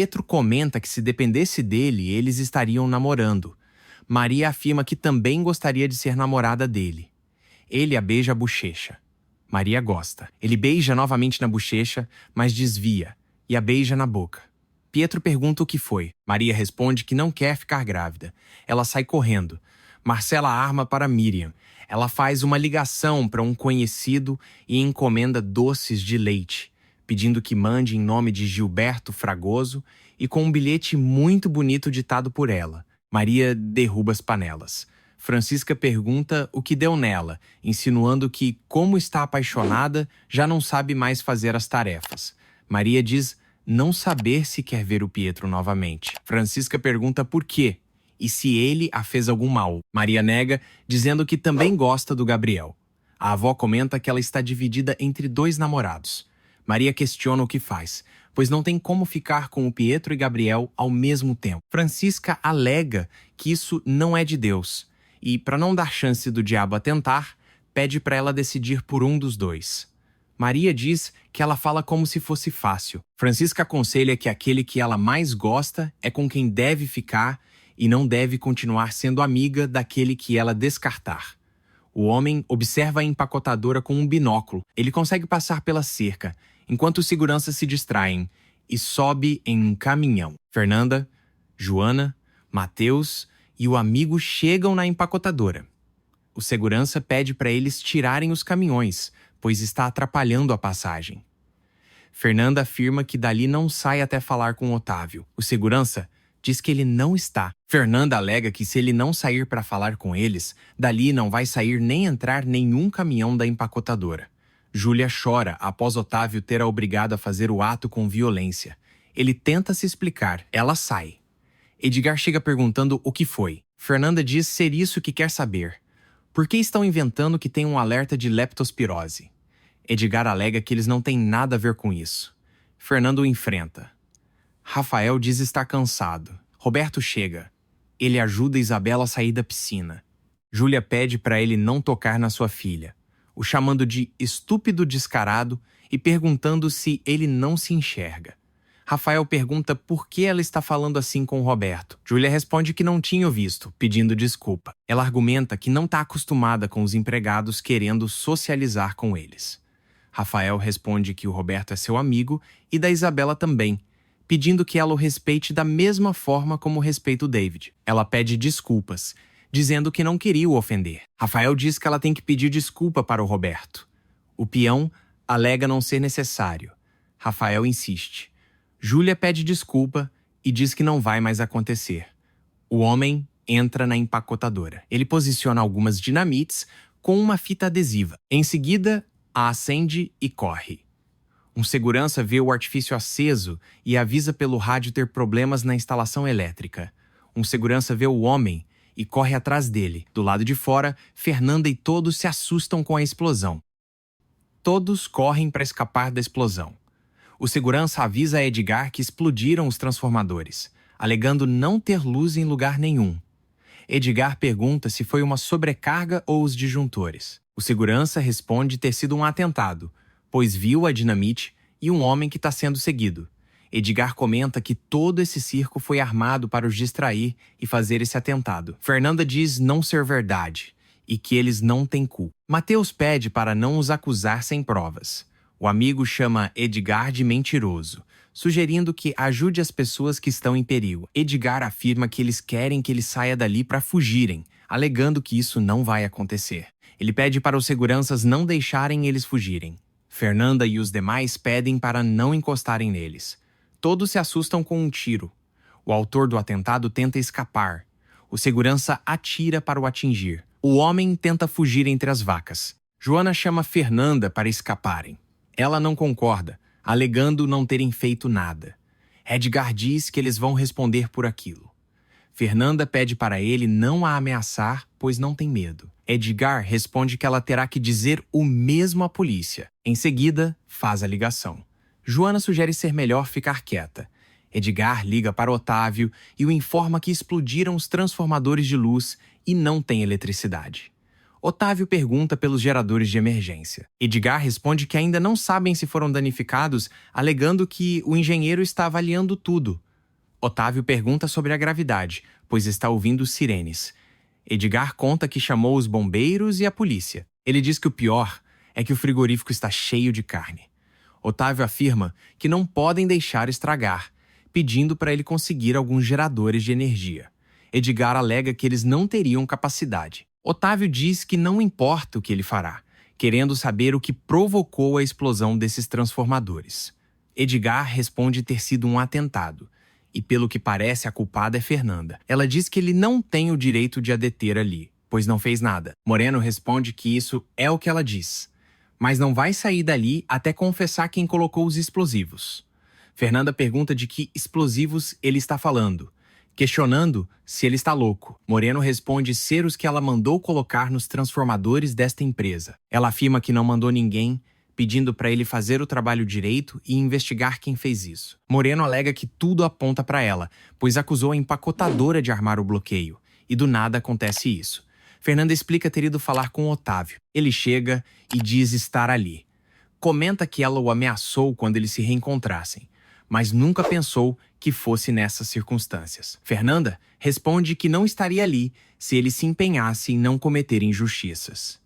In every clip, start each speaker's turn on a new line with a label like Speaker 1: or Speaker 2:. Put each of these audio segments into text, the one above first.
Speaker 1: Pietro comenta que se dependesse dele, eles estariam namorando. Maria afirma que também gostaria de ser namorada dele. Ele a beija a bochecha. Maria gosta. Ele beija novamente na bochecha, mas desvia, e a beija na boca. Pietro pergunta o que foi. Maria responde que não quer ficar grávida. Ela sai correndo. Marcela arma para Miriam. Ela faz uma ligação para um conhecido e encomenda doces de leite, pedindo que mande em nome de Gilberto Fragoso e com um bilhete muito bonito ditado por ela. Maria derruba as panelas. Francisca pergunta o que deu nela, insinuando que, como está apaixonada, já não sabe mais fazer as tarefas. Maria diz não saber se quer ver o Pietro novamente. Francisca pergunta por quê e se ele a fez algum mal. Maria nega, dizendo que também gosta do Gabriel. A avó comenta que ela está dividida entre 2 namorados. Maria questiona o que faz, pois não tem como ficar com o Pietro e Gabriel ao mesmo tempo. Francisca alega que isso não é de Deus e, para não dar chance do diabo a tentar, pede para ela decidir por um dos 2. Maria diz que ela fala como se fosse fácil. Francisca aconselha que aquele que ela mais gosta é com quem deve ficar e não deve continuar sendo amiga daquele que ela descartar. O homem observa a empacotadora com um binóculo. Ele consegue passar pela cerca, enquanto os seguranças se distraem, e sobe em um caminhão. Fernanda, Joana, Mateus e o amigo chegam na empacotadora. O segurança pede para eles tirarem os caminhões, pois está atrapalhando a passagem. Fernanda afirma que dali não sai até falar com Otávio. O segurança diz que ele não está. Fernanda alega que se ele não sair para falar com eles, dali não vai sair nem entrar nenhum caminhão da empacotadora. Júlia chora após Otávio ter a obrigado a fazer o ato com violência. Ele tenta se explicar. Ela sai. Edgar chega perguntando o que foi. Fernanda diz ser isso que quer saber. Por que estão inventando que tem um alerta de leptospirose? Edgar alega que eles não têm nada a ver com isso. Fernando o enfrenta. Rafael diz estar cansado. Roberto chega. Ele ajuda Isabela a sair da piscina. Júlia pede para ele não tocar na sua filha, o chamando de estúpido descarado e perguntando se ele não se enxerga. Rafael pergunta por que ela está falando assim com Roberto. Júlia responde que não tinha visto, pedindo desculpa. Ela argumenta que não está acostumada com os empregados querendo socializar com eles. Rafael responde que o Roberto é seu amigo e da Isabela também, pedindo que ela o respeite da mesma forma como respeita o David. Ela pede desculpas, dizendo que não queria o ofender. Rafael diz que ela tem que pedir desculpa para o Roberto. O peão alega não ser necessário. Rafael insiste. Júlia pede desculpa e diz que não vai mais acontecer. O homem entra na empacotadora. Ele posiciona algumas dinamites com uma fita adesiva. Em seguida, a acende e corre. Um segurança vê o artifício aceso e avisa pelo rádio ter problemas na instalação elétrica. Um segurança vê o homem e corre atrás dele. Do lado de fora, Fernanda e todos se assustam com a explosão. Todos correm para escapar da explosão. O segurança avisa a Edgar que explodiram os transformadores, alegando não ter luz em lugar nenhum. Edgar pergunta se foi uma sobrecarga ou os disjuntores. O segurança responde ter sido um atentado, pois viu a dinamite e um homem que está sendo seguido. Edgar comenta que todo esse circo foi armado para os distrair e fazer esse atentado. Fernanda diz não ser verdade e que eles não têm culpa. Mateus pede para não os acusar sem provas. O amigo chama Edgar de mentiroso, sugerindo que ajude as pessoas que estão em perigo. Edgar afirma que eles querem que ele saia dali para fugirem, alegando que isso não vai acontecer. Ele pede para os seguranças não deixarem eles fugirem. Fernanda e os demais pedem para não encostarem neles. Todos se assustam com um tiro. O autor do atentado tenta escapar. O segurança atira para o atingir. O homem tenta fugir entre as vacas. Joana chama Fernanda para escaparem. Ela não concorda, alegando não terem feito nada. Edgar diz que eles vão responder por aquilo. Fernanda pede para ele não a ameaçar, pois não tem medo. Edgar responde que ela terá que dizer o mesmo à polícia. Em seguida, faz a ligação. Joana sugere ser melhor ficar quieta. Edgar liga para Otávio e o informa que explodiram os transformadores de luz e não tem eletricidade. Otávio pergunta pelos geradores de emergência. Edgar responde que ainda não sabem se foram danificados, alegando que o engenheiro está avaliando tudo, Otávio pergunta sobre a gravidade, pois está ouvindo sirenes. Edgar conta que chamou os bombeiros e a polícia. Ele diz que o pior é que o frigorífico está cheio de carne. Otávio afirma que não podem deixar estragar, pedindo para ele conseguir alguns geradores de energia. Edgar alega que eles não teriam capacidade. Otávio diz que não importa o que ele fará, querendo saber o que provocou a explosão desses transformadores. Edgar responde ter sido um atentado, e pelo que parece a culpada é Fernanda. Ela diz que ele não tem o direito de a deter ali, pois não fez nada. Moreno responde que isso é o que ela diz, mas não vai sair dali até confessar quem colocou os explosivos. Fernanda pergunta de que explosivos ele está falando, questionando se ele está louco. Moreno responde ser os que ela mandou colocar nos transformadores desta empresa. Ela afirma que não mandou ninguém, pedindo para ele fazer o trabalho direito e investigar quem fez isso. Moreno alega que tudo aponta para ela, pois acusou a empacotadora de armar o bloqueio, e do nada acontece isso. Fernanda explica ter ido falar com Otávio. Ele chega e diz estar ali. Comenta que ela o ameaçou quando eles se reencontrassem, mas nunca pensou que fosse nessas circunstâncias. Fernanda responde que não estaria ali se ele se empenhasse em não cometer injustiças.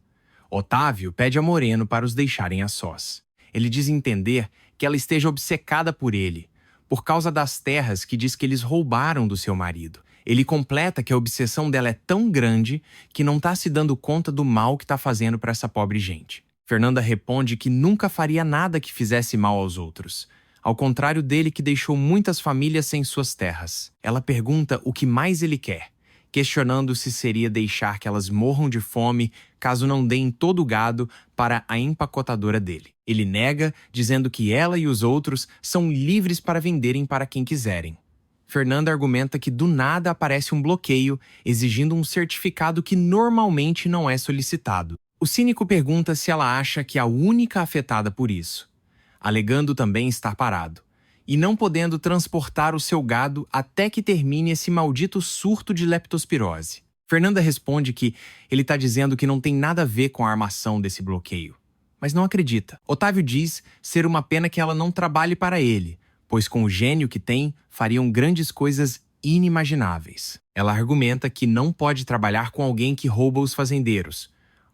Speaker 1: Otávio pede a Moreno para os deixarem a sós. Ele diz entender que ela esteja obcecada por ele, por causa das terras que diz que eles roubaram do seu marido. Ele completa que a obsessão dela é tão grande que não está se dando conta do mal que está fazendo para essa pobre gente. Fernanda responde que nunca faria nada que fizesse mal aos outros, ao contrário dele que deixou muitas famílias sem suas terras. Ela pergunta o que mais ele quer, questionando se seria deixar que elas morram de fome caso não deem todo o gado para a empacotadora dele. Ele nega, dizendo que ela e os outros são livres para venderem para quem quiserem. Fernanda argumenta que do nada aparece um bloqueio exigindo um certificado que normalmente não é solicitado. O cínico pergunta se ela acha que é a única afetada por isso, alegando também estar parado e não podendo transportar o seu gado até que termine esse maldito surto de leptospirose. Fernanda responde que ele está dizendo que não tem nada a ver com a armação desse bloqueio, mas não acredita. Otávio diz ser uma pena que ela não trabalhe para ele, pois com o gênio que tem, fariam grandes coisas inimagináveis. Ela argumenta que não pode trabalhar com alguém que rouba os fazendeiros.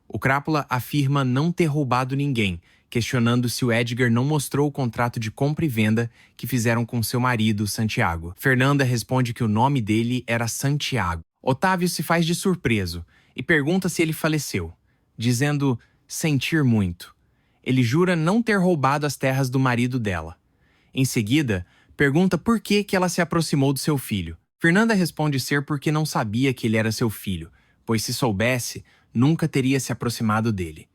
Speaker 1: O Crápula afirma não ter roubado ninguém, questionando se o Edgar não mostrou o contrato de compra e venda que fizeram com seu marido, Santiago. Fernanda responde que o nome dele era Santiago. Otávio se faz de surpreso e pergunta se ele faleceu, dizendo sentir muito. Ele jura não ter roubado as terras do marido dela. Em seguida, pergunta por que ela se aproximou do seu filho. Fernanda responde ser porque não sabia que ele era seu filho, pois se soubesse, nunca teria se aproximado dele.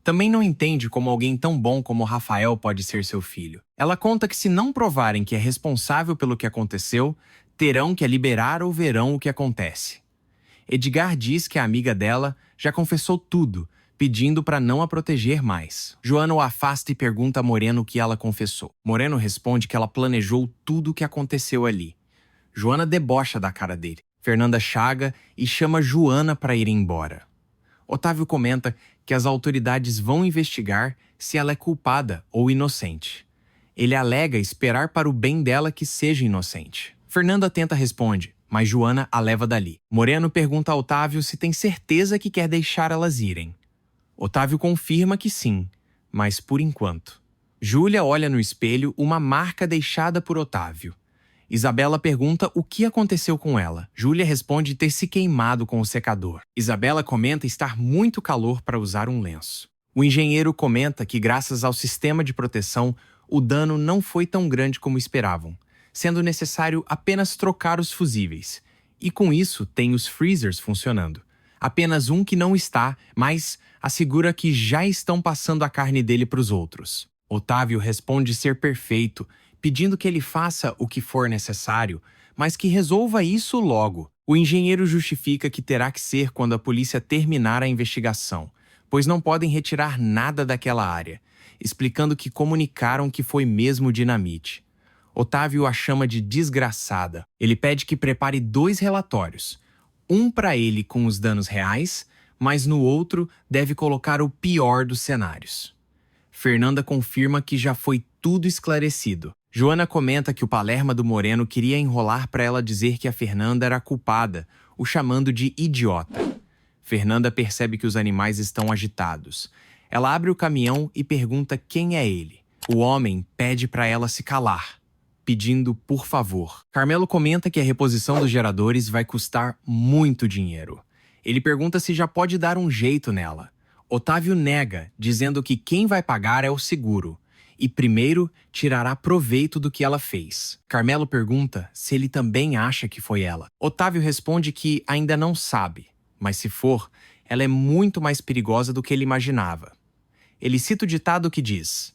Speaker 1: Também não entende como alguém tão bom como Rafael pode ser seu filho. Ela conta que se não provarem que é responsável pelo que aconteceu, terão que a liberar ou verão o que acontece. Edgar diz que a amiga dela já confessou tudo, pedindo para não a proteger mais. Joana o afasta e pergunta a Moreno o que ela confessou. Moreno responde que ela planejou tudo o que aconteceu ali. Joana debocha da cara dele. Fernanda chaga e chama Joana para ir embora. Otávio comenta que as autoridades vão investigar se ela é culpada ou inocente. Ele alega esperar para o bem dela que seja inocente. Fernanda tenta responde, mas Joana a leva dali. Moreno pergunta a Otávio se tem certeza que quer deixar elas irem. Otávio confirma que sim, mas por enquanto. Júlia olha no espelho uma marca deixada por Otávio. Isabela pergunta o que aconteceu com ela. Júlia responde ter se queimado com o secador. Isabela comenta estar muito calor para usar um lenço. O engenheiro comenta que, graças ao sistema de proteção, o dano não foi tão grande como esperavam, sendo necessário apenas trocar os fusíveis. E com isso, tem os freezers funcionando. Apenas um que não está, mas assegura que já estão passando a carne dele para os outros. Otávio responde ser perfeito, pedindo que ele faça o que for necessário, mas que resolva isso logo. O engenheiro justifica que terá que ser quando a polícia terminar a investigação, pois não podem retirar nada daquela área, explicando que comunicaram que foi mesmo dinamite. Otávio a chama de desgraçada. Ele pede que prepare 2 relatórios, um para ele com os danos reais, mas no outro deve colocar o pior dos cenários. Fernanda confirma que já foi tudo esclarecido. Joana comenta que o Palerma do Moreno queria enrolar para ela dizer que a Fernanda era a culpada, o chamando de idiota. Fernanda percebe que os animais estão agitados. Ela abre o caminhão e pergunta quem é ele. O homem pede para ela se calar, pedindo por favor. Carmelo comenta que a reposição dos geradores vai custar muito dinheiro. Ele pergunta se já pode dar um jeito nela. Otávio nega, dizendo que quem vai pagar é o seguro e primeiro tirará proveito do que ela fez. Carmelo pergunta se ele também acha que foi ela. Otávio responde que ainda não sabe, mas se for, ela é muito mais perigosa do que ele imaginava. Ele cita o ditado que diz: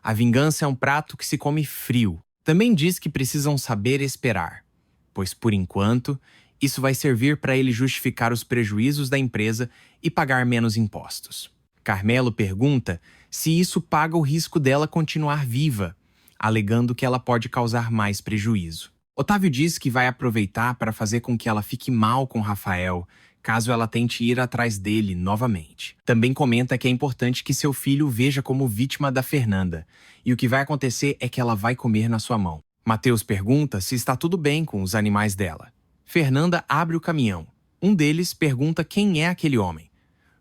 Speaker 1: "A vingança é um prato que se come frio." Também diz que precisam saber esperar, pois, por enquanto, isso vai servir para ele justificar os prejuízos da empresa e pagar menos impostos. Carmelo pergunta se isso paga o risco dela continuar viva, alegando que ela pode causar mais prejuízo. Otávio diz que vai aproveitar para fazer com que ela fique mal com Rafael, caso ela tente ir atrás dele novamente. Também comenta que é importante que seu filho o veja como vítima da Fernanda, e o que vai acontecer é que ela vai comer na sua mão. Mateus pergunta se está tudo bem com os animais dela. Fernanda abre o caminhão. Um deles pergunta quem é aquele homem.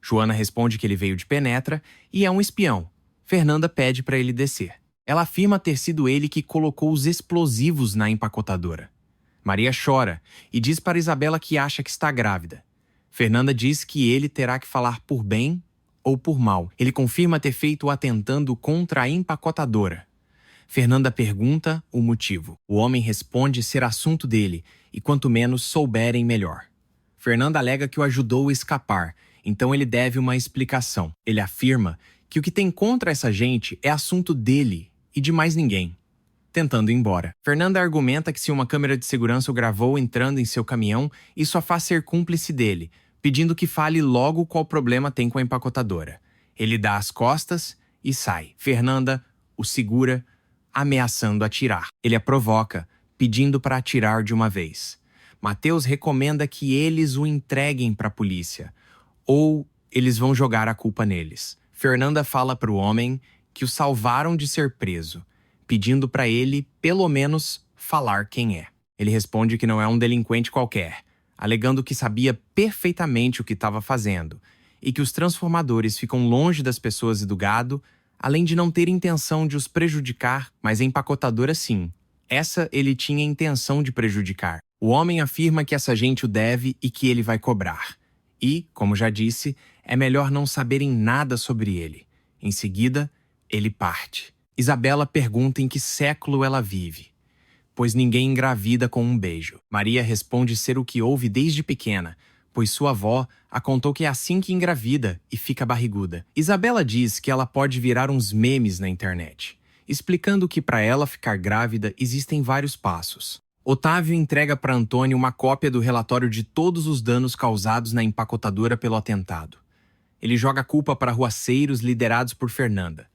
Speaker 1: Joana responde que ele veio de Penetra e é um espião. Fernanda pede para ele descer. Ela afirma ter sido ele que colocou os explosivos na empacotadora. Maria chora e diz para Isabela que acha que está grávida. Fernanda diz que ele terá que falar por bem ou por mal. Ele confirma ter feito atentando contra a empacotadora. Fernanda pergunta o motivo. O homem responde ser assunto dele e quanto menos souberem melhor. Fernanda alega que o ajudou a escapar, então ele deve uma explicação. Ele afirma que o que tem contra essa gente é assunto dele e de mais ninguém. Tentando ir embora. Fernanda argumenta que se uma câmera de segurança o gravou entrando em seu caminhão, isso a faz ser cúmplice dele, pedindo que fale logo qual problema tem com a empacotadora. Ele dá as costas e sai. Fernanda o segura, ameaçando atirar. Ele a provoca, pedindo para atirar de uma vez. Mateus recomenda que eles o entreguem para a polícia, ou eles vão jogar a culpa neles. Fernanda fala para o homem que o salvaram de ser preso, pedindo para ele, pelo menos, falar quem é. Ele responde que não é um delinquente qualquer, alegando que sabia perfeitamente o que estava fazendo e que os transformadores ficam longe das pessoas e do gado, além de não ter intenção de os prejudicar, mas a empacotadora sim. Essa ele tinha intenção de prejudicar. O homem afirma que essa gente o deve e que ele vai cobrar. E, como já disse, é melhor não saberem nada sobre ele. Em seguida, ele parte. Isabela pergunta em que século ela vive, pois ninguém engravida com um beijo. Maria responde ser o que ouve desde pequena, pois sua avó a contou que é assim que engravida e fica barriguda. Isabela diz que ela pode virar uns memes na internet, explicando que para ela ficar grávida existem vários passos. Otávio entrega para Antônio uma cópia do relatório de todos os danos causados na empacotadora pelo atentado. Ele joga a culpa para arruaceiros liderados por Fernanda.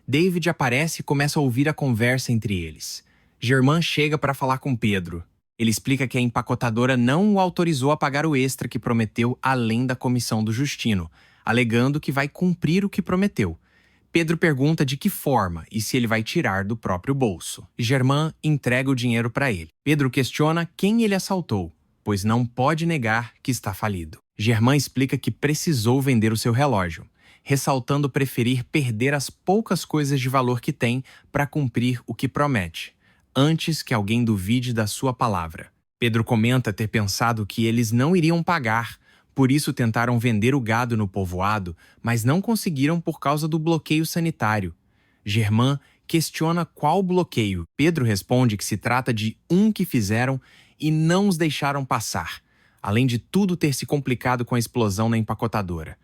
Speaker 1: David aparece e começa a ouvir a conversa entre eles. Germán chega para falar com Pedro. Ele explica que a empacotadora não o autorizou a pagar o extra que prometeu além da comissão do Justino, alegando que vai cumprir o que prometeu. Pedro pergunta de que forma e se ele vai tirar do próprio bolso. Germán entrega o dinheiro para ele. Pedro questiona quem ele assaltou, pois não pode negar que está falido. Germán explica que precisou vender o seu relógio, ressaltando preferir perder as poucas coisas de valor que tem para cumprir o que promete, antes que alguém duvide da sua palavra. Pedro comenta ter pensado que eles não iriam pagar, por isso tentaram vender o gado no povoado, mas não conseguiram por causa do bloqueio sanitário. Germán questiona qual bloqueio. Pedro responde que se trata de um que fizeram e não os deixaram passar, além de tudo ter se complicado com a explosão na empacotadora.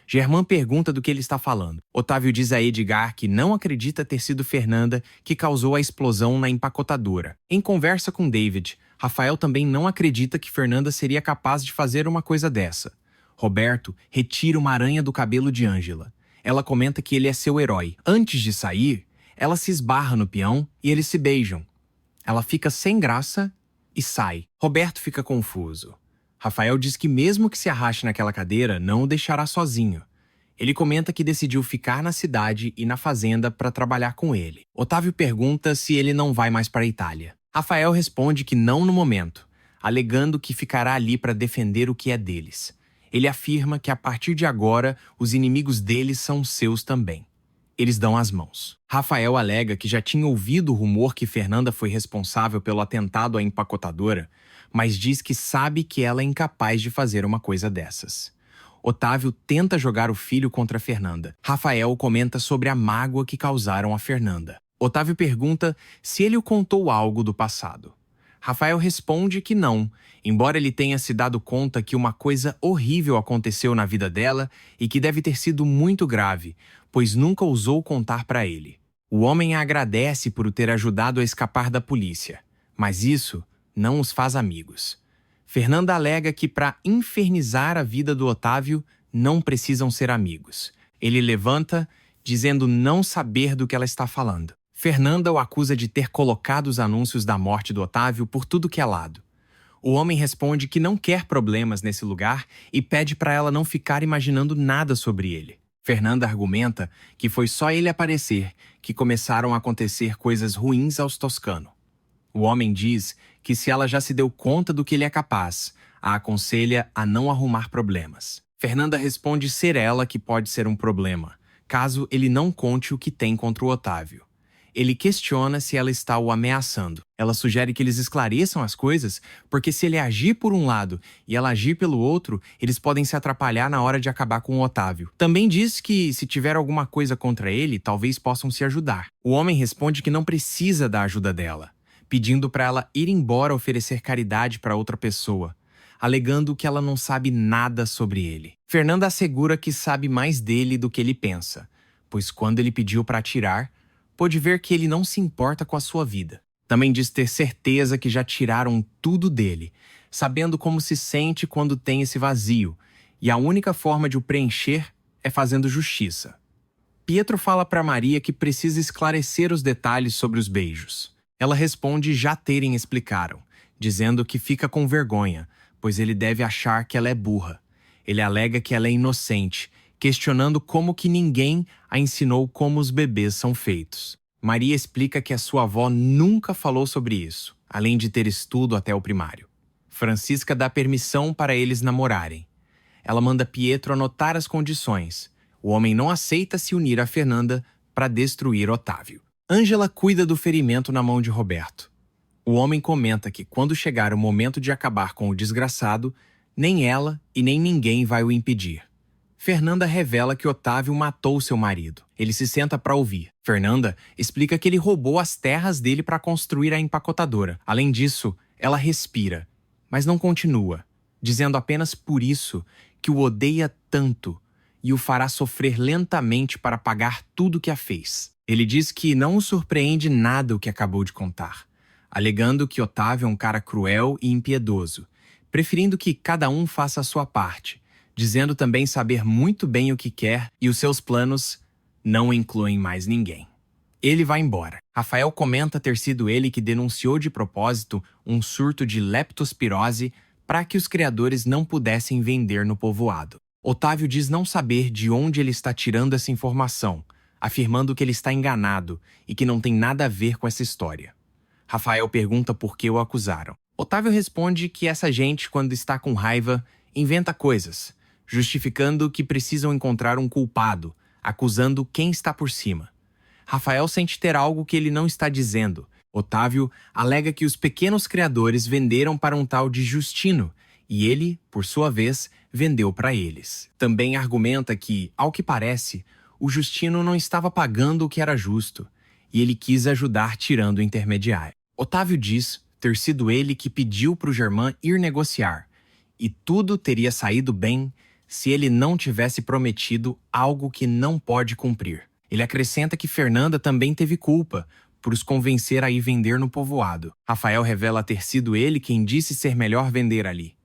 Speaker 1: Germán pergunta do que ele está falando. Otávio diz a Edgar que não acredita ter sido Fernanda que causou a explosão na empacotadora. Em conversa com David, Rafael também não acredita que Fernanda seria capaz de fazer uma coisa dessa. Roberto retira uma aranha do cabelo de Ângela. Ela comenta que ele é seu herói. Antes de sair, ela se esbarra no peão e eles se beijam. Ela fica sem graça e sai. Roberto fica confuso. Rafael diz que mesmo que se arraste naquela cadeira, não o deixará sozinho. Ele comenta que decidiu ficar na cidade e na fazenda para trabalhar com ele. Otávio pergunta se ele não vai mais para a Itália. Rafael responde que não no momento, alegando que ficará ali para defender o que é deles. Ele afirma que a partir de agora os inimigos deles são seus também. Eles dão as mãos. Rafael alega que já tinha ouvido o rumor que Fernanda foi responsável pelo atentado à empacotadora, mas diz que sabe que ela é incapaz de fazer uma coisa dessas. Otávio tenta jogar o filho contra Fernanda. Rafael comenta sobre a mágoa que causaram a Fernanda. Otávio pergunta se ele o contou algo do passado. Rafael responde que não, embora ele tenha se dado conta que uma coisa horrível aconteceu na vida dela e que deve ter sido muito grave, pois nunca ousou contar para ele. O homem a agradece por o ter ajudado a escapar da polícia, mas isso não os faz amigos. Fernanda alega que para infernizar a vida do Otávio não precisam ser amigos. Ele levanta, dizendo não saber do que ela está falando. Fernanda o acusa de ter colocado os anúncios da morte do Otávio por tudo que é lado. O homem responde que não quer problemas nesse lugar e pede para ela não ficar imaginando nada sobre ele. Fernanda argumenta que foi só ele aparecer que começaram a acontecer coisas ruins aos Toscano. O homem diz que se ela já se deu conta do que ele é capaz, a aconselha a não arrumar problemas. Fernanda responde ser ela que pode ser um problema, caso ele não conte o que tem contra o Otávio. Ele questiona se ela está o ameaçando. Ela sugere que eles esclareçam as coisas, porque se ele agir por um lado e ela agir pelo outro, eles podem se atrapalhar na hora de acabar com o Otávio. Também diz que, se tiver alguma coisa contra ele, talvez possam se ajudar. O homem responde que não precisa da ajuda dela, pedindo para ela ir embora oferecer caridade para outra pessoa, alegando que ela não sabe nada sobre ele. Fernanda assegura que sabe mais dele do que ele pensa, pois quando ele pediu para atirar, pôde ver que ele não se importa com a sua vida. Também diz ter certeza que já tiraram tudo dele, sabendo como se sente quando tem esse vazio, e a única forma de o preencher é fazendo justiça. Pietro fala para Maria que precisa esclarecer os detalhes sobre os beijos. Ela responde já terem explicaram, dizendo que fica com vergonha, pois ele deve achar que ela é burra. Ele alega que ela é inocente, questionando como que ninguém a ensinou como os bebês são feitos. Maria explica que a sua avó nunca falou sobre isso, além de ter estudo até o primário. Francisca dá permissão para eles namorarem. Ela manda Pietro anotar as condições. O homem não aceita se unir a Fernanda para destruir Otávio. Ângela cuida do ferimento na mão de Roberto. O homem comenta que quando chegar o momento de acabar com o desgraçado, nem ela e nem ninguém vai o impedir. Fernanda revela que Otávio matou seu marido. Ele se senta para ouvir. Fernanda explica que ele roubou as terras dele para construir a empacotadora. Além disso, ela respira, mas não continua, dizendo apenas por isso que o odeia tanto e o fará sofrer lentamente para pagar tudo que a fez. Ele diz que não o surpreende nada o que acabou de contar, alegando que Otávio é um cara cruel e impiedoso, preferindo que cada um faça a sua parte, dizendo também saber muito bem o que quer e os seus planos não incluem mais ninguém. Ele vai embora. Rafael comenta ter sido ele que denunciou de propósito um surto de leptospirose para que os criadores não pudessem vender no povoado. Otávio diz não saber de onde ele está tirando essa informação, afirmando que ele está enganado e que não tem nada a ver com essa história. Rafael pergunta por que o acusaram. Otávio responde que essa gente, quando está com raiva, inventa coisas, justificando que precisam encontrar um culpado, acusando quem está por cima. Rafael sente ter algo que ele não está dizendo. Otávio alega que os pequenos criadores venderam para um tal de Justino, e ele, por sua vez, vendeu para eles. Também argumenta que, ao que parece, o Justino não estava pagando o que era justo, e ele quis ajudar tirando o intermediário. Otávio diz ter sido ele que pediu para o Germain ir negociar, e tudo teria saído bem se ele não tivesse prometido algo que não pode cumprir. Ele acrescenta que Fernanda também teve culpa por os convencer a ir vender no povoado. Rafael revela ter sido ele quem disse ser melhor vender ali.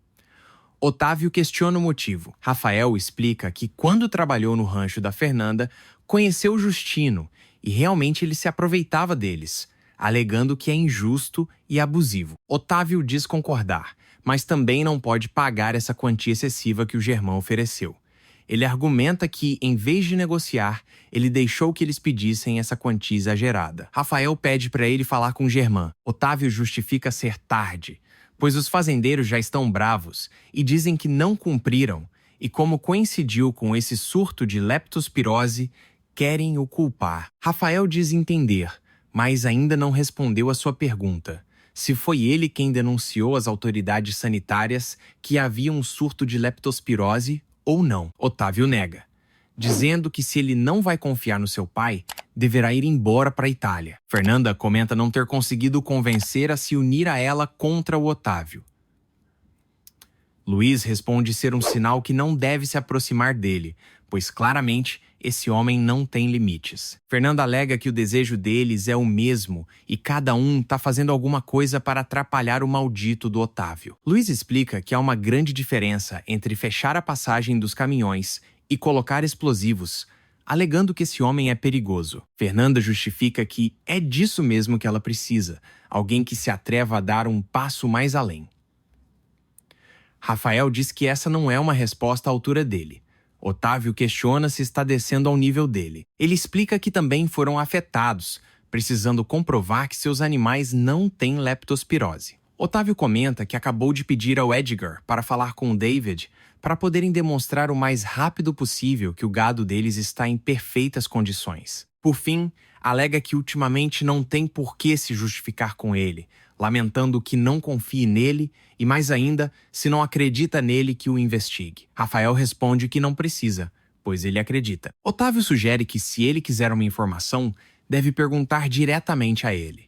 Speaker 1: Otávio questiona o motivo. Rafael explica que quando trabalhou no rancho da Fernanda, conheceu Justino e realmente ele se aproveitava deles, alegando que é injusto e abusivo. Otávio diz concordar, mas também não pode pagar essa quantia excessiva que o Germain ofereceu. Ele argumenta que, em vez de negociar, ele deixou que eles pedissem essa quantia exagerada. Rafael pede para ele falar com Germán. Otávio justifica ser tarde, pois os fazendeiros já estão bravos e dizem que não cumpriram, e como coincidiu com esse surto de leptospirose, querem o culpar. Rafael diz entender, mas ainda não respondeu a sua pergunta: se foi ele quem denunciou às autoridades sanitárias que havia um surto de leptospirose ou não. Otávio nega, dizendo que se ele não vai confiar no seu pai, deverá ir embora para a Itália. Fernanda comenta não ter conseguido convencer a se unir a ela contra o Otávio. Luiz responde ser um sinal que não deve se aproximar dele, pois claramente esse homem não tem limites. Fernanda alega que o desejo deles é o mesmo e cada um está fazendo alguma coisa para atrapalhar o maldito do Otávio. Luiz explica que há uma grande diferença entre fechar a passagem dos caminhões e colocar explosivos, alegando que esse homem é perigoso. Fernanda justifica que é disso mesmo que ela precisa, alguém que se atreva a dar um passo mais além. Rafael diz que essa não é uma resposta à altura dele. Otávio questiona se está descendo ao nível dele. Ele explica que também foram afetados, precisando comprovar que seus animais não têm leptospirose. Otávio comenta que acabou de pedir ao Edgar para falar com o David para poderem demonstrar o mais rápido possível que o gado deles está em perfeitas condições. Por fim, alega que ultimamente não tem por que se justificar com ele, lamentando que não confie nele e, mais ainda, se não acredita nele que o investigue. Rafael responde que não precisa, pois ele acredita. Otávio sugere que, se ele quiser uma informação, deve perguntar diretamente a ele.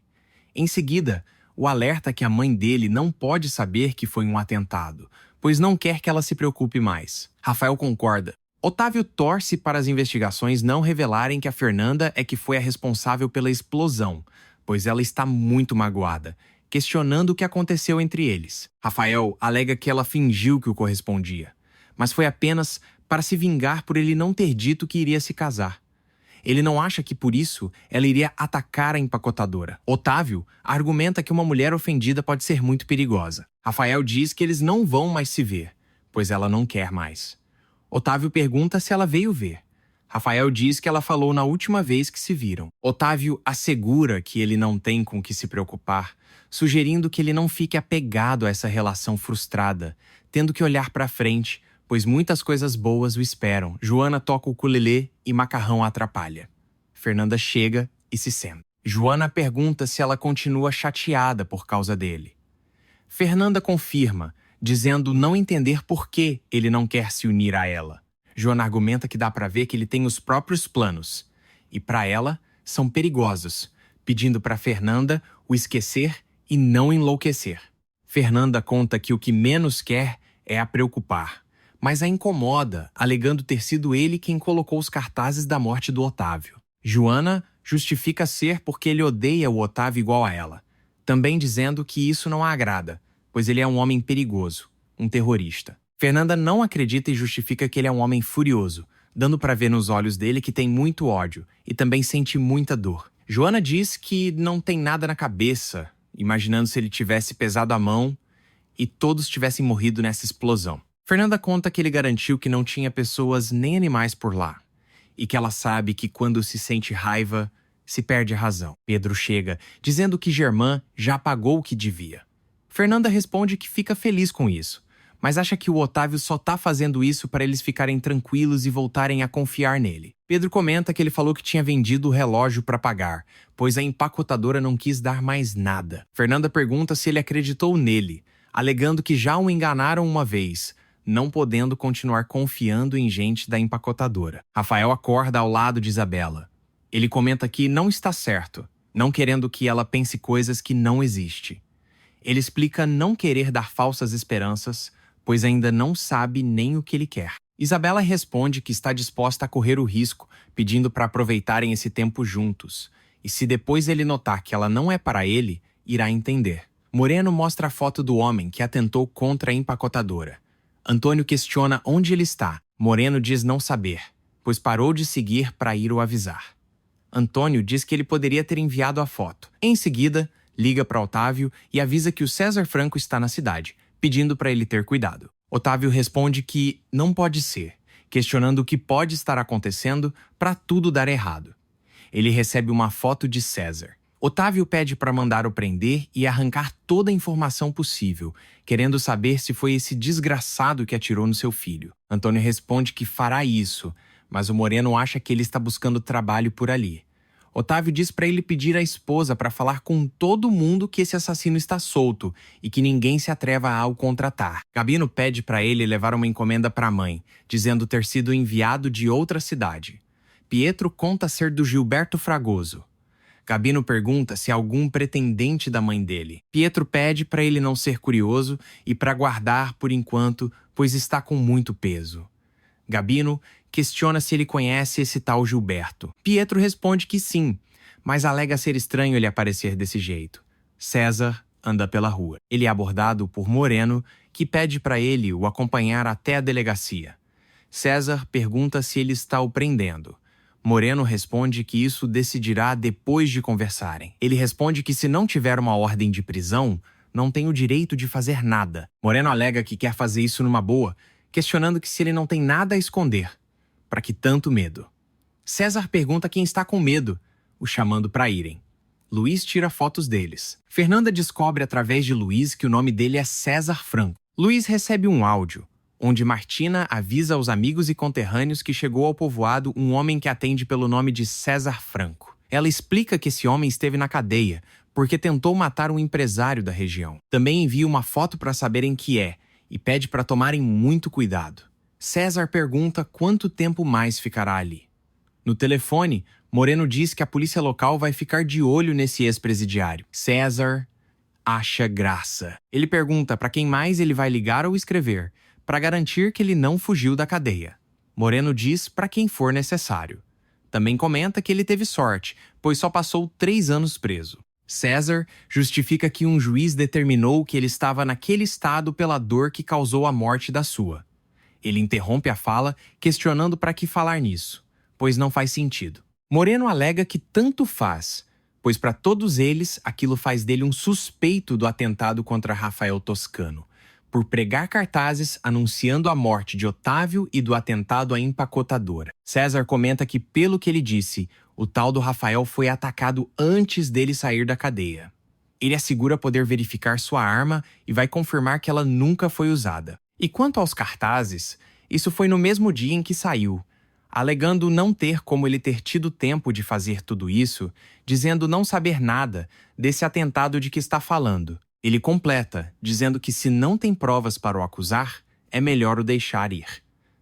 Speaker 1: Em seguida, o alerta que a mãe dele não pode saber que foi um atentado, pois não quer que ela se preocupe mais. Rafael concorda. Otávio torce para as investigações não revelarem que a Fernanda é que foi a responsável pela explosão, pois ela está muito magoada, questionando o que aconteceu entre eles. Rafael alega que ela fingiu que o correspondia, mas foi apenas para se vingar por ele não ter dito que iria se casar. Ele não acha que por isso ela iria atacar a empacotadora. Otávio argumenta que uma mulher ofendida pode ser muito perigosa. Rafael diz que eles não vão mais se ver, pois ela não quer mais. Otávio pergunta se ela veio ver. Rafael diz que ela falou na última vez que se viram. Otávio assegura que ele não tem com o que se preocupar, sugerindo que ele não fique apegado a essa relação frustrada, tendo que olhar para frente, pois muitas coisas boas o esperam. Joana toca o ukulele e Macarrão a atrapalha. Fernanda chega e se senta. Joana pergunta se ela continua chateada por causa dele. Fernanda confirma, dizendo não entender por que ele não quer se unir a ela. Joana argumenta que dá para ver que ele tem os próprios planos, e para ela são perigosos, pedindo para Fernanda o esquecer e não enlouquecer. Fernanda conta que o que menos quer é a preocupar, mas a incomoda, alegando ter sido ele quem colocou os cartazes da morte do Otávio. Joana justifica ser porque ele odeia o Otávio igual a ela, também dizendo que isso não a agrada, pois ele é um homem perigoso, um terrorista. Fernanda não acredita e justifica que ele é um homem furioso, dando para ver nos olhos dele que tem muito ódio e também sente muita dor. Joana diz que não tem nada na cabeça, imaginando se ele tivesse pesado a mão e todos tivessem morrido nessa explosão. Fernanda conta que ele garantiu que não tinha pessoas nem animais por lá, e que ela sabe que quando se sente raiva, se perde a razão. Pedro chega, dizendo que Germán já pagou o que devia. Fernanda responde que fica feliz com isso, mas acha que o Otávio só tá fazendo isso para eles ficarem tranquilos e voltarem a confiar nele. Pedro comenta que ele falou que tinha vendido o relógio para pagar, pois a empacotadora não quis dar mais nada. Fernanda pergunta se ele acreditou nele, alegando que já o enganaram uma vez, não podendo continuar confiando em gente da empacotadora. Rafael acorda ao lado de Isabela. Ele comenta que não está certo, não querendo que ela pense coisas que não existem. Ele explica não querer dar falsas esperanças, pois ainda não sabe nem o que ele quer. Isabela responde que está disposta a correr o risco, pedindo para aproveitarem esse tempo juntos. E se depois ele notar que ela não é para ele, irá entender. Moreno mostra a foto do homem que atentou contra a empacotadora. Antônio questiona onde ele está. Moreno diz não saber, pois parou de seguir para ir o avisar. Antônio diz que ele poderia ter enviado a foto. Em seguida, liga para Otávio e avisa que o César Franco está na cidade, pedindo para ele ter cuidado. Otávio responde que não pode ser, questionando o que pode estar acontecendo para tudo dar errado. Ele recebe uma foto de César. Otávio pede para mandar o prender e arrancar toda a informação possível, querendo saber se foi esse desgraçado que atirou no seu filho. Antônio responde que fará isso, mas o Moreno acha que ele está buscando trabalho por ali. Otávio diz para ele pedir à esposa para falar com todo mundo que esse assassino está solto e que ninguém se atreva a o contratar. Gabino pede para ele levar uma encomenda para a mãe, dizendo ter sido enviado de outra cidade. Pietro conta ser do Gilberto Fragoso. Gabino pergunta se é algum pretendente da mãe dele. Pietro pede para ele não ser curioso e para guardar por enquanto, pois está com muito peso. Gabino questiona se ele conhece esse tal Gilberto. Pietro responde que sim, mas alega ser estranho ele aparecer desse jeito. César anda pela rua. Ele é abordado por Moreno, que pede para ele o acompanhar até a delegacia. César pergunta se ele está o prendendo. Moreno responde que isso decidirá depois de conversarem. Ele responde que se não tiver uma ordem de prisão, não tem o direito de fazer nada. Moreno alega que quer fazer isso numa boa, questionando que se ele não tem nada a esconder. Para que tanto medo? César pergunta quem está com medo, o chamando para irem. Luiz tira fotos deles. Fernanda descobre através de Luiz que o nome dele é César Franco. Luiz recebe um áudio, onde Martina avisa aos amigos e conterrâneos que chegou ao povoado um homem que atende pelo nome de César Franco. Ela explica que esse homem esteve na cadeia porque tentou matar um empresário da região. Também envia uma foto para saberem que é e pede para tomarem muito cuidado. César pergunta quanto tempo mais ficará ali. No telefone, Moreno diz que a polícia local vai ficar de olho nesse ex-presidiário. César acha graça. Ele pergunta para quem mais ele vai ligar ou escrever, para garantir que ele não fugiu da cadeia. Moreno diz para quem for necessário. Também comenta que ele teve sorte, pois só passou 3 anos preso. César justifica que um juiz determinou que ele estava naquele estado pela dor que causou a morte da sua. Ele interrompe a fala, questionando para que falar nisso, pois não faz sentido. Moreno alega que tanto faz, pois para todos eles aquilo faz dele um suspeito do atentado contra Rafael Toscano, por pregar cartazes anunciando a morte de Otávio e do atentado à empacotadora. César comenta que, pelo que ele disse, o tal do Rafael foi atacado antes dele sair da cadeia. Ele assegura poder verificar sua arma e vai confirmar que ela nunca foi usada. E quanto aos cartazes, isso foi no mesmo dia em que saiu, alegando não ter como ele ter tido tempo de fazer tudo isso, dizendo não saber nada desse atentado de que está falando. Ele completa, dizendo que se não tem provas para o acusar, é melhor o deixar ir.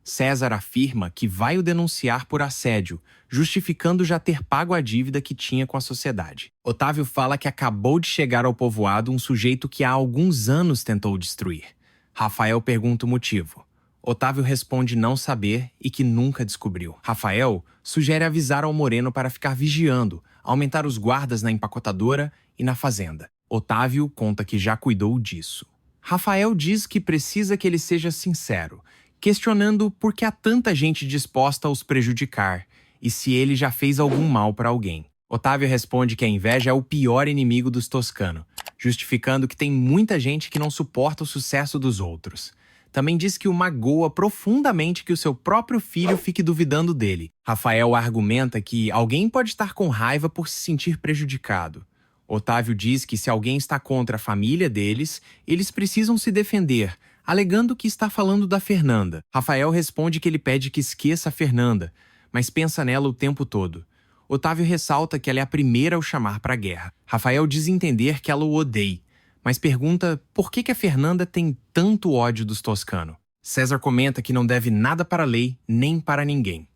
Speaker 1: César afirma que vai o denunciar por assédio, justificando já ter pago a dívida que tinha com a sociedade. Otávio fala que acabou de chegar ao povoado um sujeito que há alguns anos tentou destruir. Rafael pergunta o motivo. Otávio responde não saber e que nunca descobriu. Rafael sugere avisar ao Moreno para ficar vigiando, aumentar os guardas na empacotadora e na fazenda. Otávio conta que já cuidou disso. Rafael diz que precisa que ele seja sincero, questionando por que há tanta gente disposta a os prejudicar e se ele já fez algum mal para alguém. Otávio responde que a inveja é o pior inimigo dos Toscano, justificando que tem muita gente que não suporta o sucesso dos outros. Também diz que o magoa profundamente que o seu próprio filho fique duvidando dele. Rafael argumenta que alguém pode estar com raiva por se sentir prejudicado. Otávio diz que se alguém está contra a família deles, eles precisam se defender, alegando que está falando da Fernanda. Rafael responde que ele pede que esqueça a Fernanda, mas pensa nela o tempo todo. Otávio ressalta que ela é a primeira a o chamar para a guerra. Rafael diz entender que ela o odeia, mas pergunta por que a Fernanda tem tanto ódio dos Toscano. César comenta que não deve nada para a lei nem para ninguém.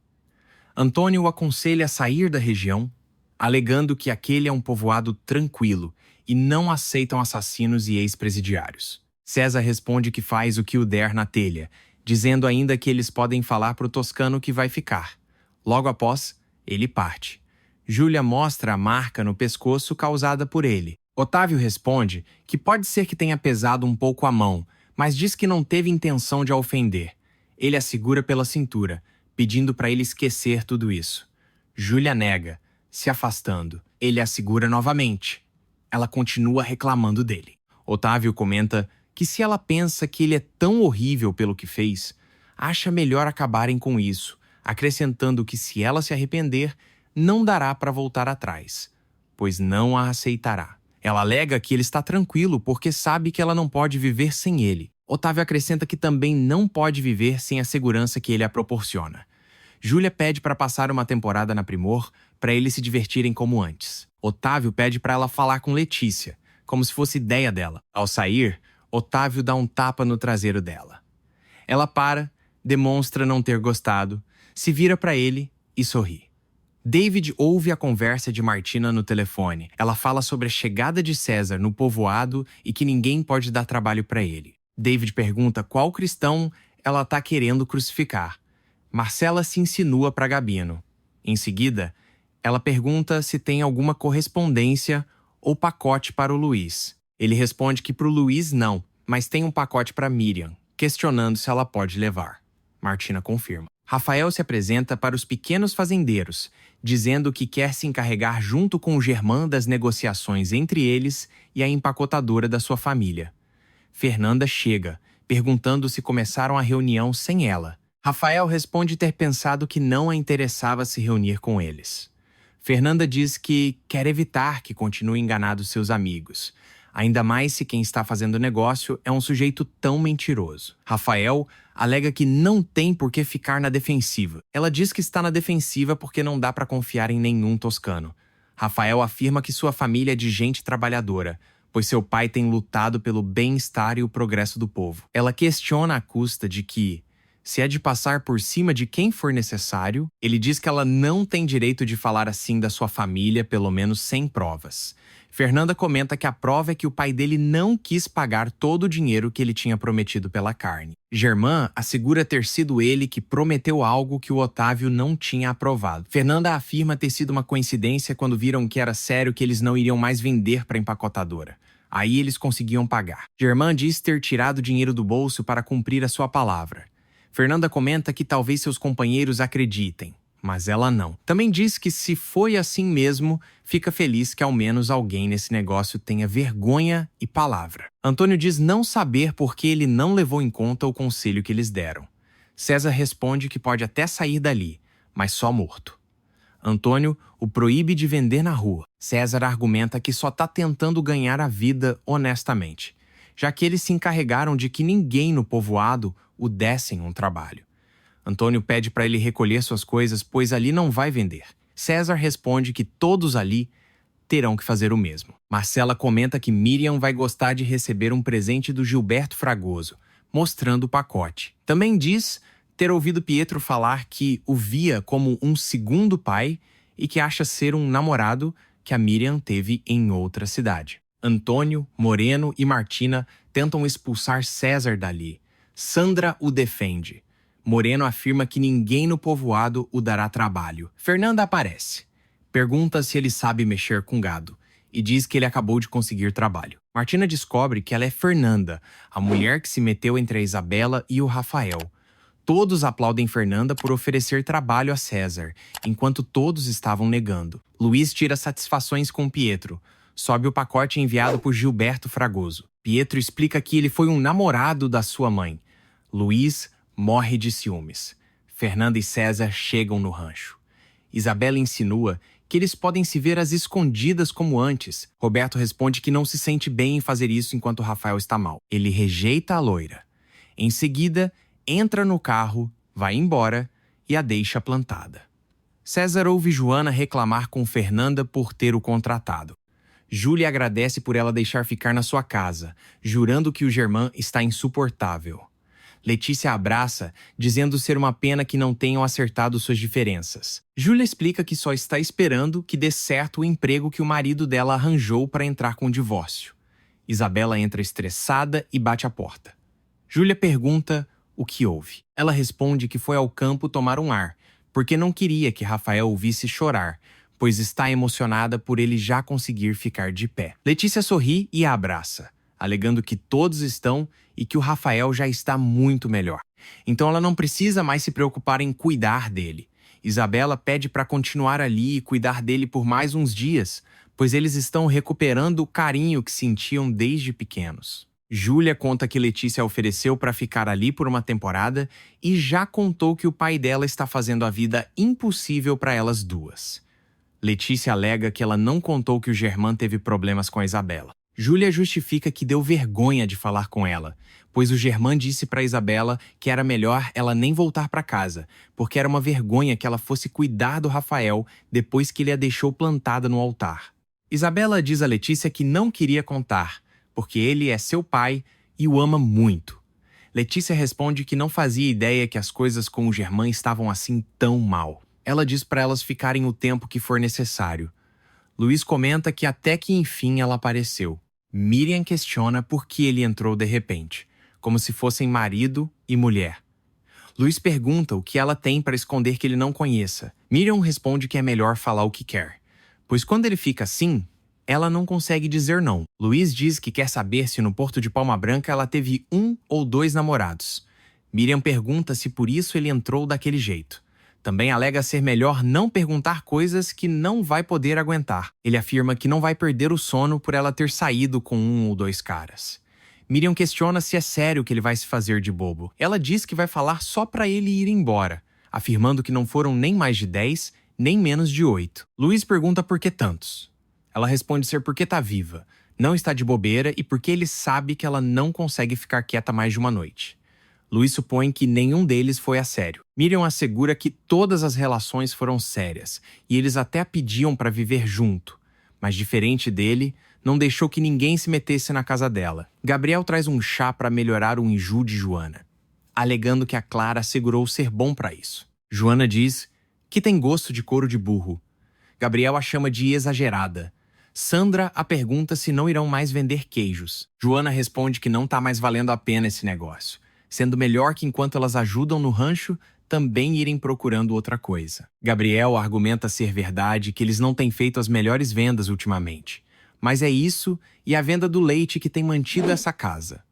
Speaker 1: Antônio o aconselha a sair da região, alegando que aquele é um povoado tranquilo e não aceitam assassinos e ex-presidiários. César responde que faz o que o der na telha, dizendo ainda que eles podem falar para o Toscano que vai ficar. Logo após, ele parte. Júlia mostra a marca no pescoço causada por ele. Otávio responde que pode ser que tenha pesado um pouco a mão, mas diz que não teve intenção de a ofender. Ele a segura pela cintura, pedindo para ele esquecer tudo isso. Júlia nega, se afastando. Ele a segura novamente. Ela continua reclamando dele. Otávio comenta que se ela pensa que ele é tão horrível pelo que fez, acha melhor acabarem com isso, acrescentando que se ela se arrepender, não dará para voltar atrás, pois não a aceitará. Ela alega que ele está tranquilo porque sabe que ela não pode viver sem ele. Otávio acrescenta que também não pode viver sem a segurança que ele a proporciona. Júlia pede para passar uma temporada na Primor para eles se divertirem como antes. Otávio pede para ela falar com Letícia, como se fosse ideia dela. Ao sair, Otávio dá um tapa no traseiro dela. Ela para, demonstra não ter gostado, se vira para ele e sorri. David ouve a conversa de Martina no telefone. Ela fala sobre a chegada de César no povoado e que ninguém pode dar trabalho para ele. David pergunta qual cristão ela está querendo crucificar. Marcela se insinua para Gabino. Em seguida, ela pergunta se tem alguma correspondência ou pacote para o Luiz. Ele responde que para o Luiz não, mas tem um pacote para Miriam, questionando se ela pode levar. Martina confirma. Rafael se apresenta para os pequenos fazendeiros, dizendo que quer se encarregar junto com o Germán das negociações entre eles e a empacotadora da sua família. Fernanda chega, perguntando se começaram a reunião sem ela. Rafael responde ter pensado que não a interessava se reunir com eles. Fernanda diz que quer evitar que continue enganando seus amigos, ainda mais se quem está fazendo o negócio é um sujeito tão mentiroso. Rafael alega que não tem por que ficar na defensiva. Ela diz que está na defensiva porque não dá para confiar em nenhum toscano. Rafael afirma que sua família é de gente trabalhadora, pois seu pai tem lutado pelo bem-estar e o progresso do povo. Ela questiona a custa de que, se é de passar por cima de quem for necessário, ele diz que ela não tem direito de falar assim da sua família, pelo menos sem provas. Fernanda comenta que a prova é que o pai dele não quis pagar todo o dinheiro que ele tinha prometido pela carne. Germán assegura ter sido ele que prometeu algo que o Otávio não tinha aprovado. Fernanda afirma ter sido uma coincidência quando viram que era sério que eles não iriam mais vender para a empacotadora. Aí eles conseguiam pagar. Germán diz ter tirado dinheiro do bolso para cumprir a sua palavra. Fernanda comenta que talvez seus companheiros acreditem, mas ela não. Também diz que se foi assim mesmo, fica feliz que ao menos alguém nesse negócio tenha vergonha e palavra. Antônio diz não saber por que ele não levou em conta o conselho que eles deram. César responde que pode até sair dali, mas só morto. Antônio o proíbe de vender na rua. César argumenta que só está tentando ganhar a vida honestamente, já que eles se encarregaram de que ninguém no povoado o dessem um trabalho. Antônio pede para ele recolher suas coisas, pois ali não vai vender. César responde que todos ali terão que fazer o mesmo. Marcela comenta que Miriam vai gostar de receber um presente do Gilberto Fragoso, mostrando o pacote. Também diz ter ouvido Pietro falar que o via como um segundo pai e que acha ser um namorado que a Miriam teve em outra cidade. Antônio, Moreno e Martina tentam expulsar César dali. Sandra o defende. Moreno afirma que ninguém no povoado o dará trabalho. Fernanda aparece. Pergunta se ele sabe mexer com gado e diz que ele acabou de conseguir trabalho. Martina descobre que ela é Fernanda, a mulher que se meteu entre a Isabela e o Rafael. Todos aplaudem Fernanda por oferecer trabalho a César, enquanto todos estavam negando. Luiz tira satisfações com Pietro. Sobe o pacote enviado por Gilberto Fragoso. Pietro explica que ele foi um namorado da sua mãe. Luiz morre de ciúmes. Fernanda e César chegam no rancho. Isabela insinua que eles podem se ver às escondidas como antes. Roberto responde que não se sente bem em fazer isso enquanto Rafael está mal. Ele rejeita a loira. Em seguida, entra no carro, vai embora e a deixa plantada. César ouve Joana reclamar com Fernanda por ter o contratado. Júlia agradece por ela deixar ficar na sua casa, jurando que o Germán está insuportável. Letícia abraça, dizendo ser uma pena que não tenham acertado suas diferenças. Júlia explica que só está esperando que dê certo o emprego que o marido dela arranjou para entrar com o divórcio. Isabela entra estressada e bate a porta. Júlia pergunta o que houve. Ela responde que foi ao campo tomar um ar, porque não queria que Rafael o visse chorar, pois está emocionada por ele já conseguir ficar de pé. Letícia sorri e a abraça, alegando que todos estão e que o Rafael já está muito melhor. Então ela não precisa mais se preocupar em cuidar dele. Isabela pede para continuar ali e cuidar dele por mais uns dias, pois eles estão recuperando o carinho que sentiam desde pequenos. Júlia conta que Letícia ofereceu para ficar ali por uma temporada e já contou que o pai dela está fazendo a vida impossível para elas duas. Letícia alega que ela não contou que o Germán teve problemas com a Isabela. Júlia justifica que deu vergonha de falar com ela, pois o Germán disse para Isabela que era melhor ela nem voltar para casa, porque era uma vergonha que ela fosse cuidar do Rafael depois que ele a deixou plantada no altar. Isabela diz a Letícia que não queria contar, porque ele é seu pai e o ama muito. Letícia responde que não fazia ideia que as coisas com o Germán estavam assim tão mal. Ela diz para elas ficarem o tempo que for necessário. Luiz comenta que até que enfim ela apareceu. Miriam questiona por que ele entrou de repente, como se fossem marido e mulher. Luiz pergunta o que ela tem para esconder que ele não conheça. Miriam responde que é melhor falar o que quer, pois quando ele fica assim, ela não consegue dizer não. Luiz diz que quer saber se no Porto de Palma Branca ela teve 1 ou 2 namorados. Miriam pergunta se por isso ele entrou daquele jeito. Também alega ser melhor não perguntar coisas que não vai poder aguentar. Ele afirma que não vai perder o sono por ela ter saído com 1 ou 2 caras. Miriam questiona se é sério que ele vai se fazer de bobo. Ela diz que vai falar só para ele ir embora, afirmando que não foram nem mais de 10, nem menos de 8. Luiz pergunta por que tantos. Ela responde ser porque tá viva, não está de bobeira e porque ele sabe que ela não consegue ficar quieta mais de uma noite. Luiz supõe que nenhum deles foi a sério. Miriam assegura que todas as relações foram sérias e eles até a pediam para viver junto, mas diferente dele, não deixou que ninguém se metesse na casa dela. Gabriel traz um chá para melhorar o enjoo de Joana, alegando que a Clara assegurou ser bom para isso. Joana diz que tem gosto de couro de burro. Gabriel a chama de exagerada. Sandra a pergunta se não irão mais vender queijos. Joana responde que não tá mais valendo a pena esse negócio, sendo melhor que enquanto elas ajudam no rancho, também irem procurando outra coisa. Gabriel argumenta ser verdade que eles não têm feito as melhores vendas ultimamente, mas é isso e a venda do leite que tem mantido essa casa.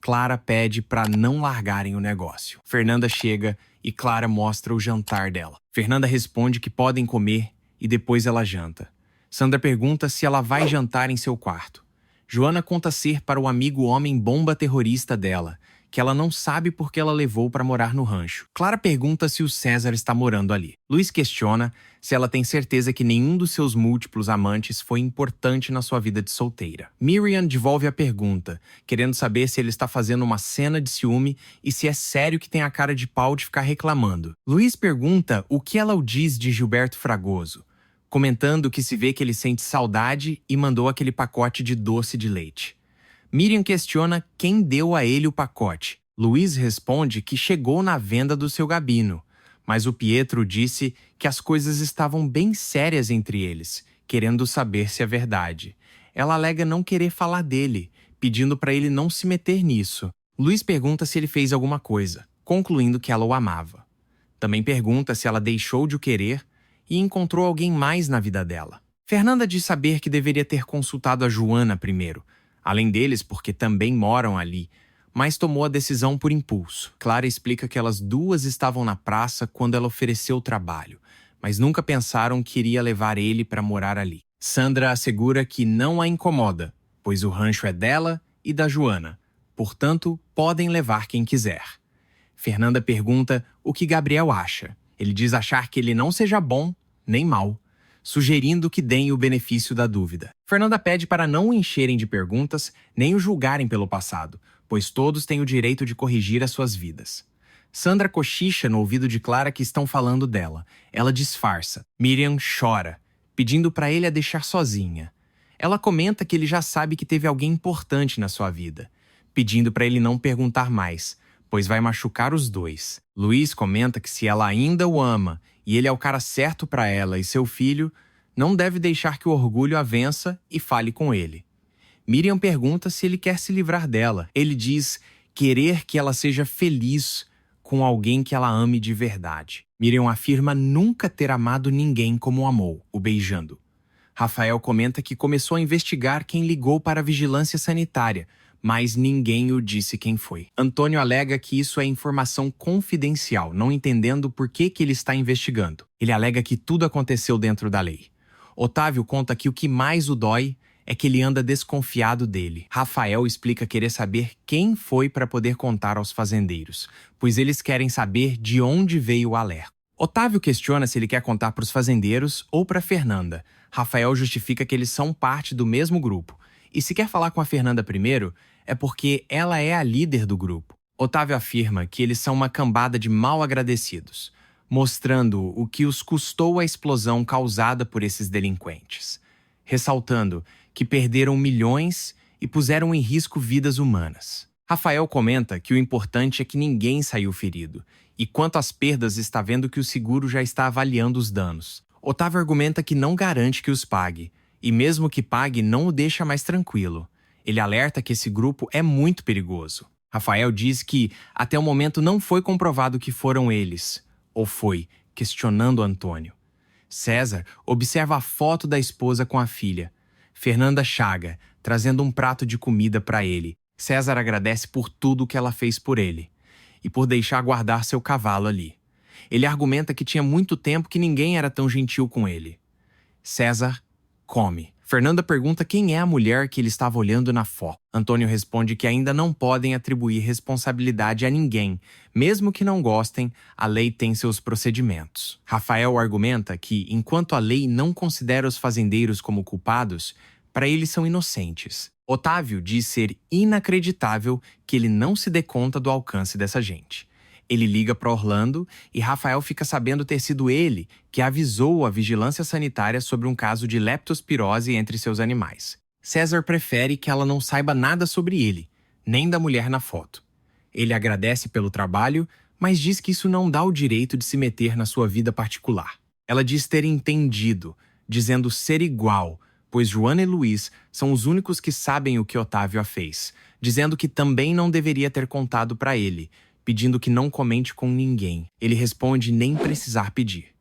Speaker 1: Clara pede para não largarem o negócio. Fernanda chega e Clara mostra o jantar dela. Fernanda responde que podem comer e depois ela janta. Sandra pergunta se ela vai jantar em seu quarto. Joana conta ser para o amigo homem bomba terrorista dela, que ela não sabe por que ela levou para morar no rancho. Clara pergunta se o César está morando ali. Luiz questiona se ela tem certeza que nenhum dos seus múltiplos amantes foi importante na sua vida de solteira. Miriam devolve a pergunta, querendo saber se ele está fazendo uma cena de ciúme e se é sério que tem a cara de pau de ficar reclamando. Luiz pergunta o que ela o diz de Gilberto Fragoso, comentando que se vê que ele sente saudade e mandou aquele pacote de doce de leite. Miriam questiona quem deu a ele o pacote. Luiz responde que chegou na venda do seu Gabino, mas o Pietro disse que as coisas estavam bem sérias entre eles, querendo saber se é verdade. Ela alega não querer falar dele, pedindo para ele não se meter nisso. Luiz pergunta se ele fez alguma coisa, concluindo que ela o amava. Também pergunta se ela deixou de o querer e encontrou alguém mais na vida dela. Fernanda diz saber que deveria ter consultado a Joana primeiro, além deles porque também moram ali, mas tomou a decisão por impulso. Clara explica que elas duas estavam na praça quando ela ofereceu o trabalho, mas nunca pensaram que iria levar ele para morar ali. Sandra assegura que não a incomoda, pois o rancho é dela e da Joana, portanto, podem levar quem quiser. Fernanda pergunta o que Gabriel acha. Ele diz achar que ele não seja bom nem mal, sugerindo que deem o benefício da dúvida. Fernanda pede para não o encherem de perguntas nem o julgarem pelo passado, pois todos têm o direito de corrigir as suas vidas. Sandra cochicha no ouvido de Clara que estão falando dela. Ela disfarça. Miriam chora, pedindo para ele a deixar sozinha. Ela comenta que ele já sabe que teve alguém importante na sua vida, pedindo para ele não perguntar mais, pois vai machucar os dois. Luiz comenta que se ela ainda o ama e ele é o cara certo para ela e seu filho, não deve deixar que o orgulho a vença e fale com ele. Miriam pergunta se ele quer se livrar dela. Ele diz querer que ela seja feliz com alguém que ela ame de verdade. Miriam afirma nunca ter amado ninguém como amou, o beijando. Rafael comenta que começou a investigar quem ligou para a vigilância sanitária, mas ninguém o disse quem foi. Antônio alega que isso é informação confidencial, não entendendo por que ele está investigando. Ele alega que tudo aconteceu dentro da lei. Otávio conta que o que mais o dói é que ele anda desconfiado dele. Rafael explica querer saber quem foi para poder contar aos fazendeiros, pois eles querem saber de onde veio o alerta. Otávio questiona se ele quer contar para os fazendeiros ou para Fernanda. Rafael justifica que eles são parte do mesmo grupo. E se quer falar com a Fernanda primeiro, é porque ela é a líder do grupo. Otávio afirma que eles são uma cambada de mal agradecidos, mostrando o que os custou a explosão causada por esses delinquentes, ressaltando que perderam milhões e puseram em risco vidas humanas. Rafael comenta que o importante é que ninguém saiu ferido, e quanto às perdas está vendo que o seguro já está avaliando os danos. Otávio argumenta que não garante que os pague, e mesmo que pague não o deixa mais tranquilo. Ele alerta que esse grupo é muito perigoso. Rafael diz que até o momento não foi comprovado que foram eles, ou foi, questionando Antônio. César observa a foto da esposa com a filha. Fernanda chaga, trazendo um prato de comida para ele. César agradece por tudo que ela fez por ele e por deixar guardar seu cavalo ali. Ele argumenta que tinha muito tempo que ninguém era tão gentil com ele. César come. Fernanda pergunta quem é a mulher que ele estava olhando na foto. Antônio responde que ainda não podem atribuir responsabilidade a ninguém. Mesmo que não gostem, a lei tem seus procedimentos. Rafael argumenta que, enquanto a lei não considera os fazendeiros como culpados, para eles são inocentes. Otávio diz ser inacreditável que ele não se dê conta do alcance dessa gente. Ele liga para Orlando e Rafael fica sabendo ter sido ele que avisou a vigilância sanitária sobre um caso de leptospirose entre seus animais. César prefere que ela não saiba nada sobre ele, nem da mulher na foto. Ele agradece pelo trabalho, mas diz que isso não dá o direito de se meter na sua vida particular. Ela diz ter entendido, dizendo ser igual, pois Joana e Luiz são os únicos que sabem o que Otávio a fez, dizendo que também não deveria ter contado para ele, pedindo que não comente com ninguém. Ele responde nem precisar pedir.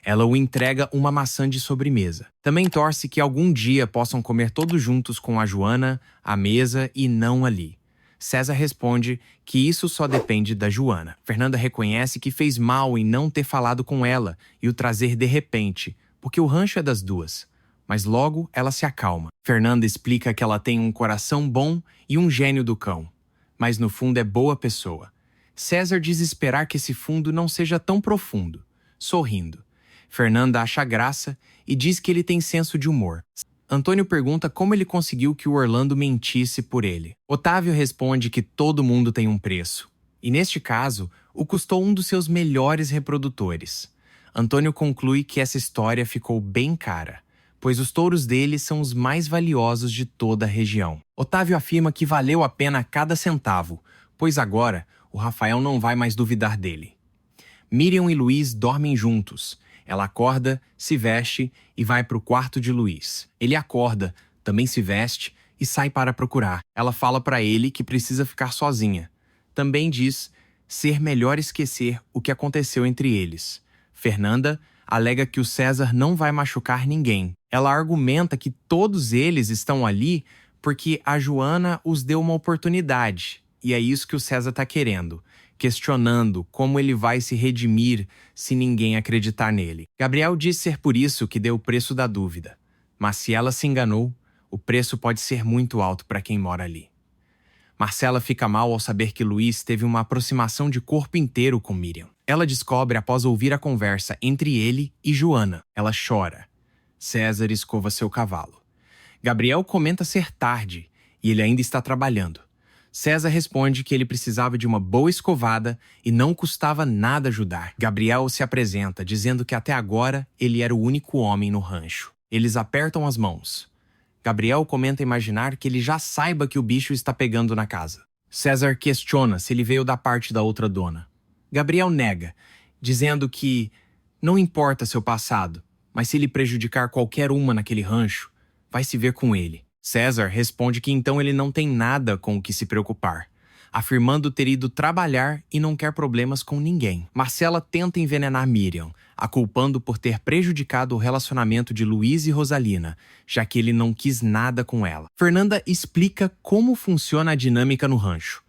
Speaker 1: Ela o entrega uma maçã de sobremesa. Também torce que algum dia possam comer todos juntos com a Joana, à mesa e não ali. César responde que isso só depende da Joana. Fernanda reconhece que fez mal em não ter falado com ela e o trazer de repente, porque o rancho é das duas. Mas logo ela se acalma. Fernanda explica que ela tem um coração bom e um gênio do cão, mas no fundo é boa pessoa. César diz esperar que esse fundo não seja tão profundo, sorrindo. Fernanda acha graça e diz que ele tem senso de humor. Antônio pergunta como ele conseguiu que o Orlando mentisse por ele. Otávio responde que todo mundo tem um preço, e neste caso, o custou um dos seus melhores reprodutores. Antônio conclui que essa história ficou bem cara, pois os touros dele são os mais valiosos de toda a região. Otávio afirma que valeu a pena cada centavo, pois agora o Rafael não vai mais duvidar dele. Miriam e Luiz dormem juntos. Ela acorda, se veste e vai para o quarto de Luiz. Ele acorda, também se veste e sai para procurar. Ela fala para ele que precisa ficar sozinha. Também diz ser melhor esquecer o que aconteceu entre eles. Fernanda alega que o César não vai machucar ninguém. Ela argumenta que todos eles estão ali porque a Joana os deu uma oportunidade. E é isso que o César está querendo, questionando como ele vai se redimir se ninguém acreditar nele. Gabriel diz ser por isso que deu o preço da dúvida. Mas se ela se enganou, o preço pode ser muito alto para quem mora ali. Marcela fica mal ao saber que Luiz teve uma aproximação de corpo inteiro com Miriam. Ela descobre após ouvir a conversa entre ele e Joana. Ela chora. César escova seu cavalo. Gabriel comenta ser tarde e ele ainda está trabalhando. César responde que ele precisava de uma boa escovada e não custava nada ajudar. Gabriel se apresenta, dizendo que até agora ele era o único homem no rancho. Eles apertam as mãos. Gabriel comenta imaginar que ele já saiba que o bicho está pegando na casa. César questiona se ele veio da parte da outra dona. Gabriel nega, dizendo que não importa seu passado, mas se ele prejudicar qualquer uma naquele rancho, vai se ver com ele. César responde que então ele não tem nada com o que se preocupar, afirmando ter ido trabalhar e não quer problemas com ninguém. Marcela tenta envenenar Miriam, a culpando por ter prejudicado o relacionamento de Luiz e Rosalina, já que ele não quis nada com ela. Fernanda explica como funciona a dinâmica no rancho.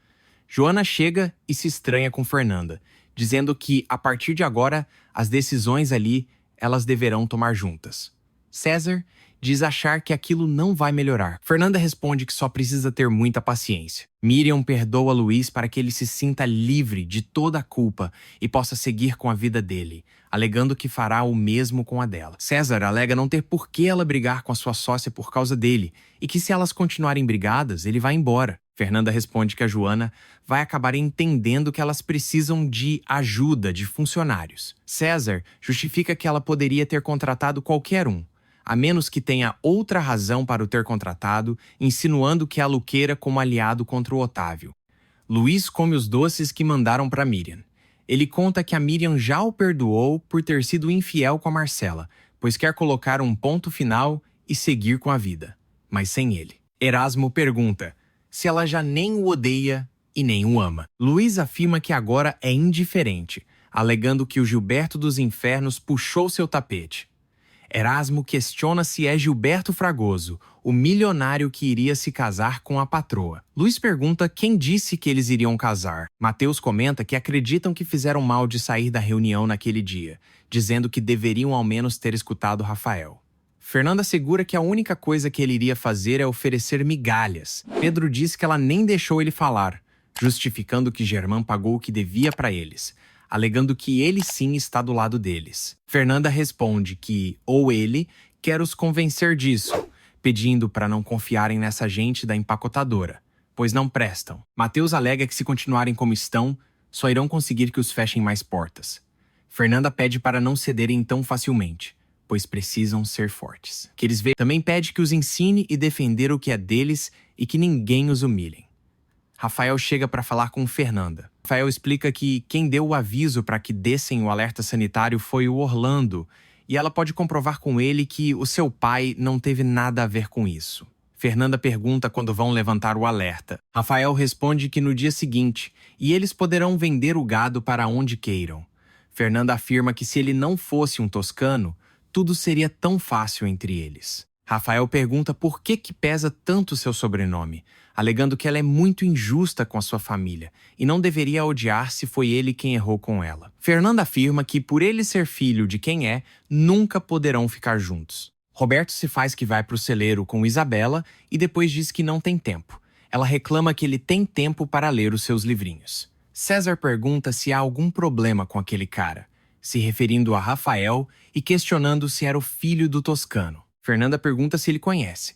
Speaker 1: Joana chega e se estranha com Fernanda, dizendo que, a partir de agora, as decisões ali elas deverão tomar juntas. César diz achar que aquilo não vai melhorar. Fernanda responde que só precisa ter muita paciência. Miriam perdoa Luiz para que ele se sinta livre de toda a culpa e possa seguir com a vida dele, alegando que fará o mesmo com a dela. César alega não ter por que ela brigar com a sua sócia por causa dele e que se elas continuarem brigadas, ele vai embora. Fernanda responde que a Joana vai acabar entendendo que elas precisam de ajuda de funcionários. César justifica que ela poderia ter contratado qualquer um, a menos que tenha outra razão para o ter contratado, insinuando que ela o queira como aliado contra o Otávio. Luiz come os doces que mandaram para Miriam. Ele conta que a Miriam já o perdoou por ter sido infiel com a Marcela, pois quer colocar um ponto final e seguir com a vida, mas sem ele. Erasmo pergunta se ela já nem o odeia e nem o ama. Luiz afirma que agora é indiferente, alegando que o Gilberto dos Infernos puxou seu tapete. Erasmo questiona se é Gilberto Fragoso, o milionário que iria se casar com a patroa. Luiz pergunta quem disse que eles iriam casar. Mateus comenta que acreditam que fizeram mal de sair da reunião naquele dia, dizendo que deveriam ao menos ter escutado Rafael. Fernanda assegura que a única coisa que ele iria fazer é oferecer migalhas. Pedro diz que ela nem deixou ele falar, justificando que Germán pagou o que devia para eles, alegando que ele sim está do lado deles. Fernanda responde que, ou ele, quer os convencer disso, pedindo para não confiarem nessa gente da empacotadora, pois não prestam. Mateus alega que se continuarem como estão, só irão conseguir que os fechem mais portas. Fernanda pede para não cederem tão facilmente, pois precisam ser fortes. Também pede que os ensine e defender o que é deles e que ninguém os humilhem. Rafael chega para falar com Fernanda. Rafael explica que quem deu o aviso para que dessem o alerta sanitário foi o Orlando, e ela pode comprovar com ele que o seu pai não teve nada a ver com isso. Fernanda pergunta quando vão levantar o alerta. Rafael responde que no dia seguinte, e eles poderão vender o gado para onde queiram. Fernanda afirma que se ele não fosse um toscano, tudo seria tão fácil entre eles. Rafael pergunta por que pesa tanto seu sobrenome, alegando que ela é muito injusta com a sua família e não deveria odiar se foi ele quem errou com ela. Fernanda afirma que, por ele ser filho de quem é, nunca poderão ficar juntos. Roberto se faz que vai para o celeiro com Isabela e depois diz que não tem tempo. Ela reclama que ele tem tempo para ler os seus livrinhos. César pergunta se há algum problema com aquele cara, se referindo a Rafael e questionando se era o filho do toscano. Fernanda pergunta se ele conhece.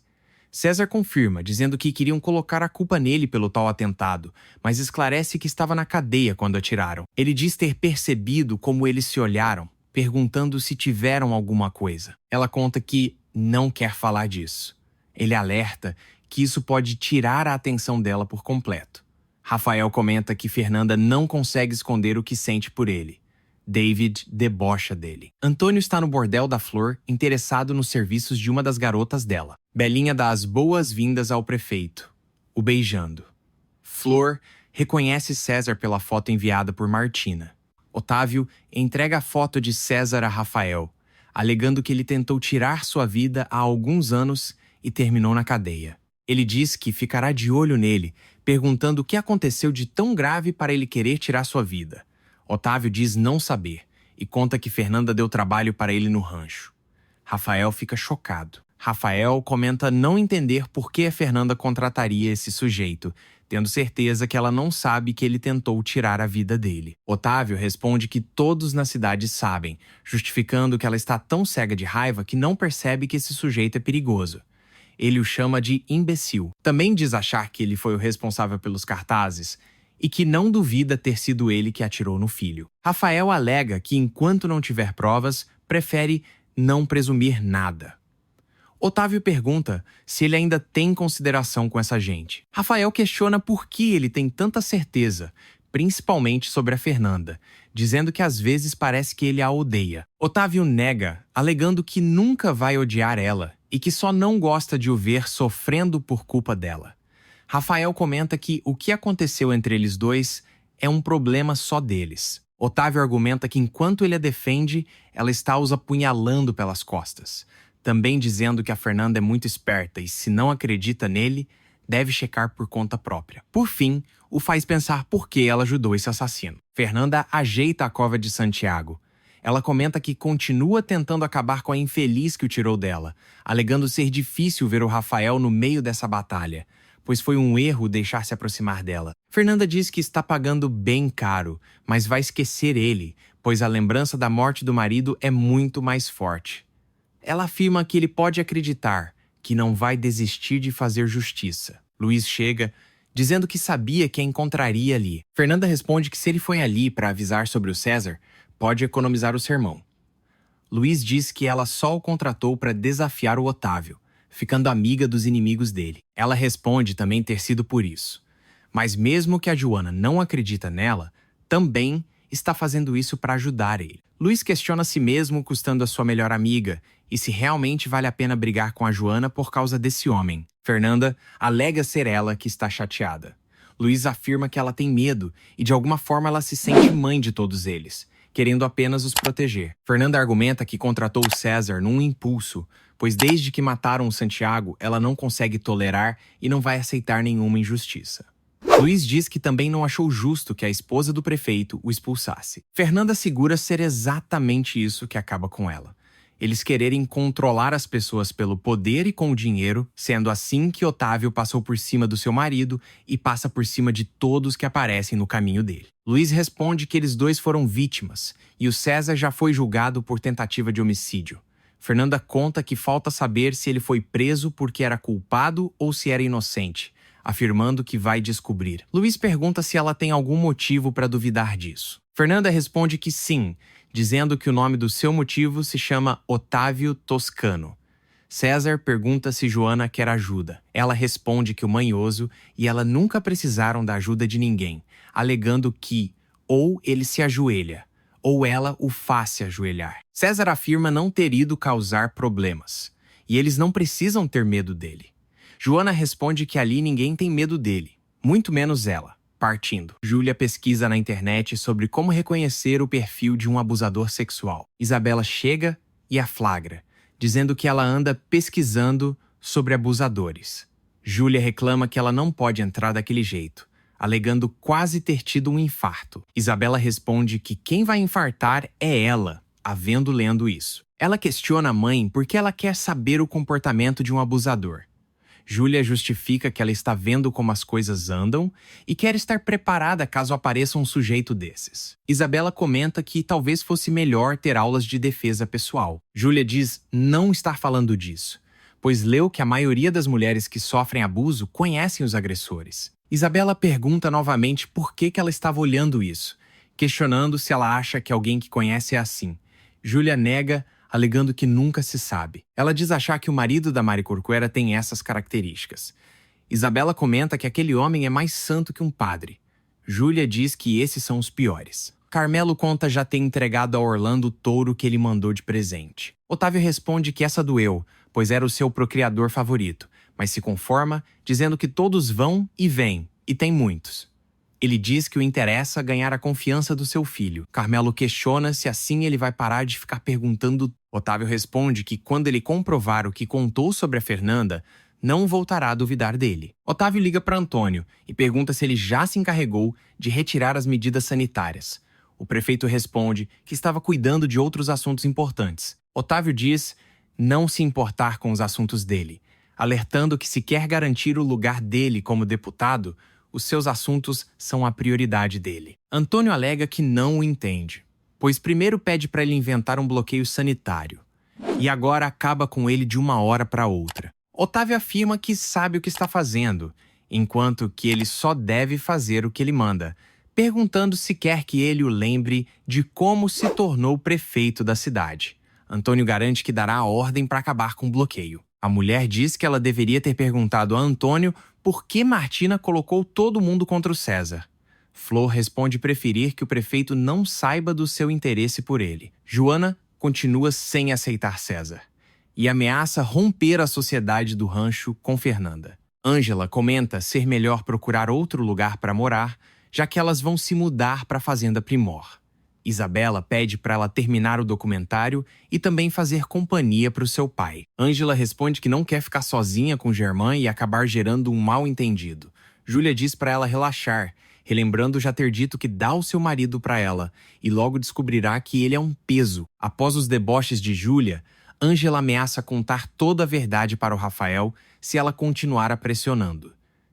Speaker 1: César confirma, dizendo que queriam colocar a culpa nele pelo tal atentado, mas esclarece que estava na cadeia quando atiraram. Ele diz ter percebido como eles se olharam, perguntando se tiveram alguma coisa. Ela conta que não quer falar disso. Ele alerta que isso pode tirar a atenção dela por completo. Rafael comenta que Fernanda não consegue esconder o que sente por ele. David debocha dele. Antônio está no bordel da Flor, interessado nos serviços de uma das garotas dela. Belinha dá as boas-vindas ao prefeito, o beijando. Flor reconhece César pela foto enviada por Martina. Otávio entrega a foto de César a Rafael, alegando que ele tentou tirar sua vida há alguns anos e terminou na cadeia. Ele diz que ficará de olho nele, perguntando o que aconteceu de tão grave para ele querer tirar sua vida. Otávio diz não saber e conta que Fernanda deu trabalho para ele no rancho. Rafael fica chocado. Rafael comenta não entender por que a Fernanda contrataria esse sujeito, tendo certeza que ela não sabe que ele tentou tirar a vida dele. Otávio responde que todos na cidade sabem, justificando que ela está tão cega de raiva que não percebe que esse sujeito é perigoso. Ele o chama de imbecil. Também diz achar que ele foi o responsável pelos cartazes e que não duvida ter sido ele que atirou no filho. Rafael alega que, enquanto não tiver provas, prefere não presumir nada. Otávio pergunta se ele ainda tem consideração com essa gente. Rafael questiona por que ele tem tanta certeza, principalmente sobre a Fernanda, dizendo que às vezes parece que ele a odeia. Otávio nega, alegando que nunca vai odiar ela e que só não gosta de o ver sofrendo por culpa dela. Rafael comenta que o que aconteceu entre eles dois é um problema só deles. Otávio argumenta que enquanto ele a defende, ela está os apunhalando pelas costas, também dizendo que a Fernanda é muito esperta e, se não acredita nele, deve checar por conta própria. Por fim, o faz pensar por que ela ajudou esse assassino. Fernanda ajeita a cova de Santiago. Ela comenta que continua tentando acabar com a infeliz que o tirou dela, alegando ser difícil ver o Rafael no meio dessa batalha, pois foi um erro deixar se aproximar dela. Fernanda diz que está pagando bem caro, mas vai esquecer ele, pois a lembrança da morte do marido é muito mais forte. Ela afirma que ele pode acreditar, que não vai desistir de fazer justiça. Luiz chega, dizendo que sabia que a encontraria ali. Fernanda responde que se ele foi ali para avisar sobre o César, pode economizar o sermão. Luiz diz que ela só o contratou para desafiar o Otávio, ficando amiga dos inimigos dele. Ela responde também ter sido por isso. Mas mesmo que a Joana não acredita nela, também está fazendo isso para ajudar ele. Luiz questiona a si mesmo custando a sua melhor amiga e se realmente vale a pena brigar com a Joana por causa desse homem. Fernanda alega ser ela que está chateada. Luiz afirma que ela tem medo e de alguma forma ela se sente mãe de todos eles, querendo apenas os proteger. Fernanda argumenta que contratou o César num impulso, pois desde que mataram o Santiago, ela não consegue tolerar e não vai aceitar nenhuma injustiça. Luiz diz que também não achou justo que a esposa do prefeito o expulsasse. Fernanda assegura ser exatamente isso que acaba com ela. Eles quererem controlar as pessoas pelo poder e com o dinheiro, sendo assim que Otávio passou por cima do seu marido e passa por cima de todos que aparecem no caminho dele. Luiz responde que eles dois foram vítimas e o César já foi julgado por tentativa de homicídio. Fernanda conta que falta saber se ele foi preso porque era culpado ou se era inocente, afirmando que vai descobrir. Luiz pergunta se ela tem algum motivo para duvidar disso. Fernanda responde que sim, dizendo que o nome do seu motivo se chama Otávio Toscano. César pergunta se Joana quer ajuda. Ela responde que o manhoso e ela nunca precisaram da ajuda de ninguém, alegando que ou ele se ajoelha, ou ela o faz se ajoelhar. César afirma não ter ido causar problemas, e eles não precisam ter medo dele. Joana responde que ali ninguém tem medo dele, muito menos ela. Partindo, Júlia pesquisa na internet sobre como reconhecer o perfil de um abusador sexual. Isabela chega e a flagra, dizendo que ela anda pesquisando sobre abusadores. Júlia reclama que ela não pode entrar daquele jeito, alegando quase ter tido um infarto. Isabela responde que quem vai infartar é ela, havendo lendo isso. Ela questiona a mãe porque ela quer saber o comportamento de um abusador. Júlia justifica que ela está vendo como as coisas andam e quer estar preparada caso apareça um sujeito desses. Isabela comenta que talvez fosse melhor ter aulas de defesa pessoal. Júlia diz não estar falando disso, pois leu que a maioria das mulheres que sofrem abuso conhecem os agressores. Isabela pergunta novamente por que ela estava olhando isso, questionando se ela acha que alguém que conhece é assim. Júlia nega, alegando que nunca se sabe. Ela diz achar que o marido da Mari Corcuera tem essas características. Isabela comenta que aquele homem é mais santo que um padre. Júlia diz que esses são os piores. Carmelo conta já ter entregado a Orlando o touro que ele mandou de presente. Otávio responde que essa doeu, pois era o seu procriador favorito, mas se conforma, dizendo que todos vão e vêm, e tem muitos. Ele diz que o interessa ganhar a confiança do seu filho. Carmelo questiona se assim ele vai parar de ficar perguntando. Otávio responde que quando ele comprovar o que contou sobre a Fernanda, não voltará a duvidar dele. Otávio liga para Antônio e pergunta se ele já se encarregou de retirar as medidas sanitárias. O prefeito responde que estava cuidando de outros assuntos importantes. Otávio diz não se importar com os assuntos dele, alertando que se quer garantir o lugar dele como deputado, os seus assuntos são a prioridade dele. Antônio alega que não o entende, pois primeiro pede para ele inventar um bloqueio sanitário, e agora acaba com ele de uma hora para outra. Otávio afirma que sabe o que está fazendo, enquanto que ele só deve fazer o que ele manda, perguntando se quer que ele o lembre de como se tornou prefeito da cidade. Antônio garante que dará a ordem para acabar com o bloqueio. A mulher diz que ela deveria ter perguntado a Antônio por que Martina colocou todo mundo contra o César. Flor responde preferir que o prefeito não saiba do seu interesse por ele. Joana continua sem aceitar César e ameaça romper a sociedade do rancho com Fernanda. Ângela comenta ser melhor procurar outro lugar para morar, já que elas vão se mudar para a Fazenda Primor. Isabela pede para ela terminar o documentário e também fazer companhia para o seu pai. Ângela responde que não quer ficar sozinha com Germán e acabar gerando um mal-entendido. Júlia diz para ela relaxar relembrando já ter dito que dá o seu marido para ela, e logo descobrirá que ele é um peso. Após os deboches de Júlia, Ângela ameaça contar toda a verdade para o Rafael se ela continuar a pressionando.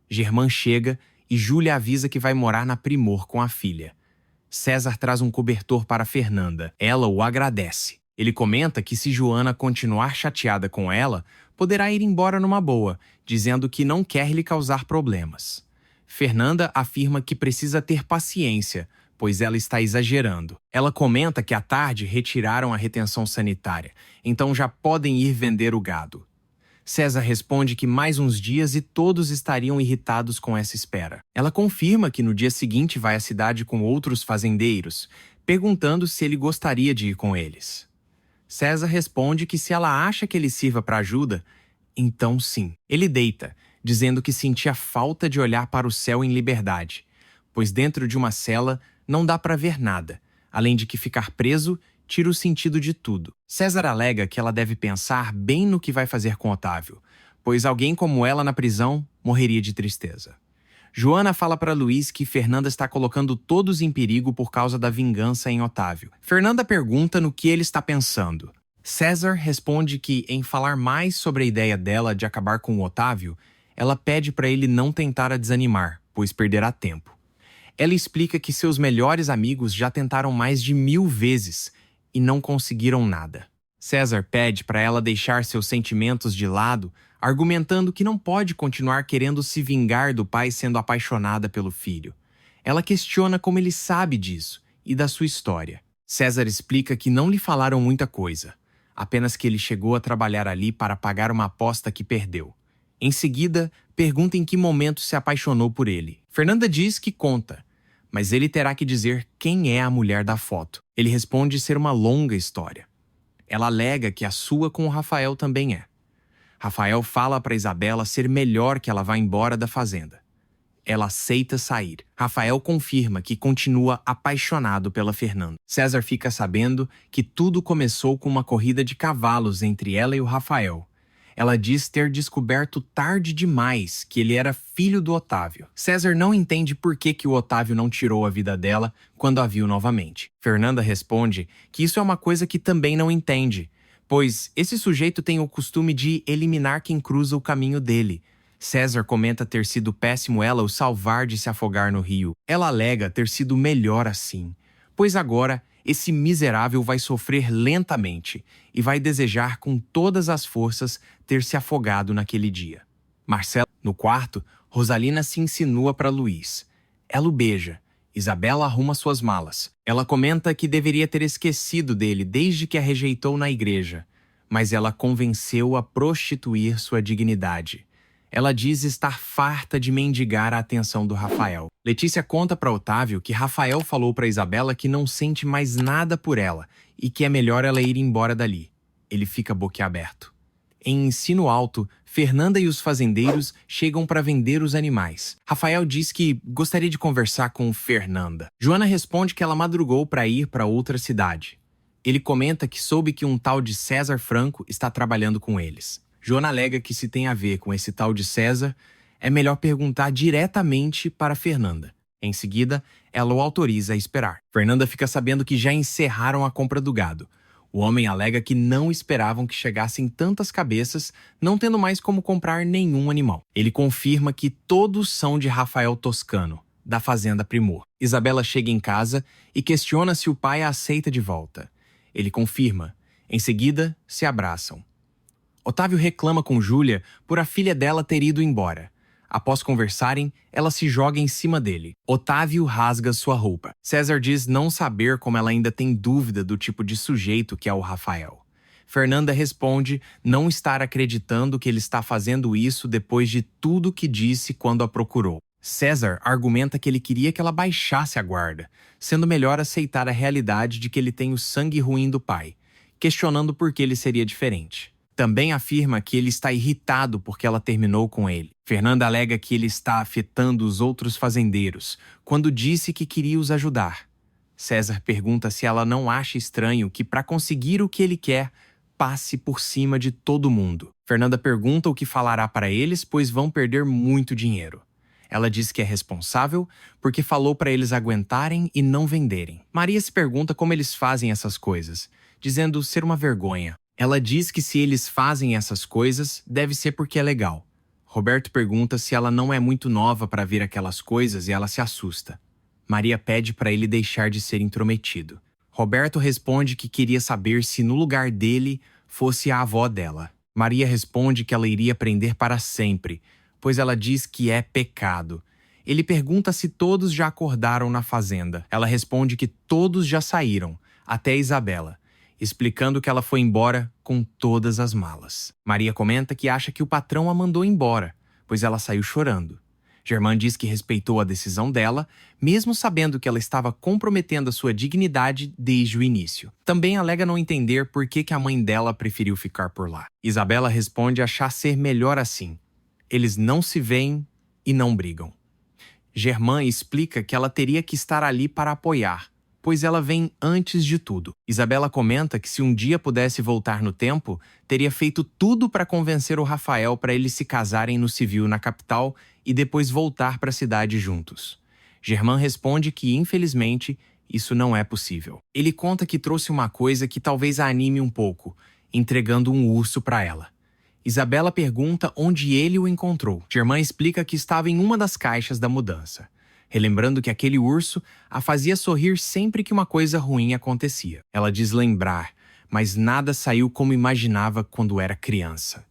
Speaker 1: Germán chega e Júlia avisa que vai morar na Primor com a filha. César traz um cobertor para Fernanda. Ela o agradece. Ele comenta que se Joana continuar chateada com ela, poderá ir embora numa boa, dizendo que não quer lhe causar problemas. Fernanda afirma que precisa ter paciência, pois ela está exagerando. Ela comenta que à tarde retiraram a retenção sanitária, então já podem ir vender o gado. César responde que mais uns dias e todos estariam irritados com essa espera. Ela confirma que no dia seguinte vai à cidade com outros fazendeiros, perguntando se ele gostaria de ir com eles. César responde que se ela acha que ele sirva para ajuda, então sim. Ele deita, dizendo que sentia falta de olhar para o céu em liberdade, pois dentro de uma cela não dá para ver nada, além de que ficar preso tira o sentido de tudo. César alega que ela deve pensar bem no que vai fazer com Otávio, pois alguém como ela na prisão morreria de tristeza. Joana fala para Luiz que Fernanda está colocando todos em perigo por causa da vingança em Otávio. Fernanda pergunta no que ele está pensando. César responde que, em falar mais sobre a ideia dela de acabar com o Otávio, ela pede para ele não tentar a desanimar, pois perderá tempo. Ela explica que seus melhores amigos já tentaram mais de 1000 vezes e não conseguiram nada. César pede para ela deixar seus sentimentos de lado, argumentando que não pode continuar querendo se vingar do pai sendo apaixonada pelo filho. Ela questiona como ele sabe disso e da sua história. César explica que não lhe falaram muita coisa, apenas que ele chegou a trabalhar ali para pagar uma aposta que perdeu. Em seguida, pergunta em que momento se apaixonou por ele. Fernanda diz que conta, mas ele terá que dizer quem é a mulher da foto. Ele responde ser uma longa história. Ela alega que a sua com o Rafael também é. Rafael fala para Isabela ser melhor que ela vá embora da fazenda. Ela aceita sair. Rafael confirma que continua apaixonado pela Fernanda. César fica sabendo que tudo começou com uma corrida de cavalos entre ela e o Rafael. Ela diz ter descoberto tarde demais que ele era filho do Otávio. César não entende por que o Otávio não tirou a vida dela quando a viu novamente. Fernanda responde que isso é uma coisa que também não entende, pois esse sujeito tem o costume de eliminar quem cruza o caminho dele. César comenta ter sido péssimo ela o salvar de se afogar no rio. Ela alega ter sido melhor assim, pois agora esse miserável vai sofrer lentamente e vai desejar com todas as forças ter se afogado naquele dia. Marcelo, no quarto, Rosalina se insinua para Luiz. Ela o beija. Isabela arruma suas malas. Ela comenta que deveria ter esquecido dele desde que a rejeitou na igreja, mas ela convenceu a prostituir sua dignidade. Ela diz estar farta de mendigar a atenção do Rafael. Letícia conta para Otávio que Rafael falou para Isabela que não sente mais nada por ela e que é melhor ela ir embora dali. Ele fica boquiaberto. Em ensino alto, Fernanda e os fazendeiros chegam para vender os animais. Rafael diz que gostaria de conversar com Fernanda. Joana responde que ela madrugou para ir para outra cidade. Ele comenta que soube que um tal de César Franco está trabalhando com eles. Joana alega que se tem a ver com esse tal de César, é melhor perguntar diretamente para Fernanda. Em seguida, ela o autoriza a esperar. Fernanda fica sabendo que já encerraram a compra do gado. O homem alega que não esperavam que chegassem tantas cabeças, não tendo mais como comprar nenhum animal. Ele confirma que todos são de Rafael Toscano, da Fazenda Primor. Isabela chega em casa e questiona se o pai a aceita de volta. Ele confirma. Em seguida, se abraçam. Otávio reclama com Júlia por a filha dela ter ido embora. Após conversarem, ela se joga em cima dele. Otávio rasga sua roupa. César diz não saber como ela ainda tem dúvida do tipo de sujeito que é o Rafael. Fernanda responde não estar acreditando que ele está fazendo isso depois de tudo que disse quando a procurou. César argumenta que ele queria que ela baixasse a guarda, sendo melhor aceitar a realidade de que ele tem o sangue ruim do pai, questionando por que ele seria diferente. Também afirma que ele está irritado porque ela terminou com ele. Fernanda alega que ele está afetando os outros fazendeiros, quando disse que queria os ajudar. César pergunta se ela não acha estranho que, para conseguir o que ele quer, passe por cima de todo mundo. Fernanda pergunta o que falará para eles, pois vão perder muito dinheiro. Ela diz que é responsável porque falou para eles aguentarem e não venderem. Maria se pergunta como eles fazem essas coisas, dizendo ser uma vergonha. Ela diz que se eles fazem essas coisas, deve ser porque é legal. Roberto pergunta se ela não é muito nova para ver aquelas coisas e ela se assusta. Maria pede para ele deixar de ser intrometido. Roberto responde que queria saber se no lugar dele fosse a avó dela. Maria responde que ela iria prender para sempre, pois ela diz que é pecado. Ele pergunta se todos já acordaram na fazenda. Ela responde que todos já saíram, até Isabela, explicando que ela foi embora com todas as malas. Maria comenta que acha que o patrão a mandou embora, pois ela saiu chorando. Germán diz que respeitou a decisão dela, mesmo sabendo que ela estava comprometendo a sua dignidade desde o início. Também alega não entender por que a mãe dela preferiu ficar por lá. Isabela responde achar ser melhor assim. Eles não se veem e não brigam. Germán explica que ela teria que estar ali para apoiar, pois ela vem antes de tudo. Isabela comenta que se um dia pudesse voltar no tempo, teria feito tudo para convencer o Rafael para eles se casarem no civil na capital e depois voltar para a cidade juntos. Germán responde que, infelizmente, isso não é possível. Ele conta que trouxe uma coisa que talvez a anime um pouco, entregando um urso para ela. Isabela pergunta onde ele o encontrou. Germán explica que estava em uma das caixas da mudança, relembrando que aquele urso a fazia sorrir sempre que uma coisa ruim acontecia. Ela diz lembrar, mas nada saiu como imaginava quando era criança.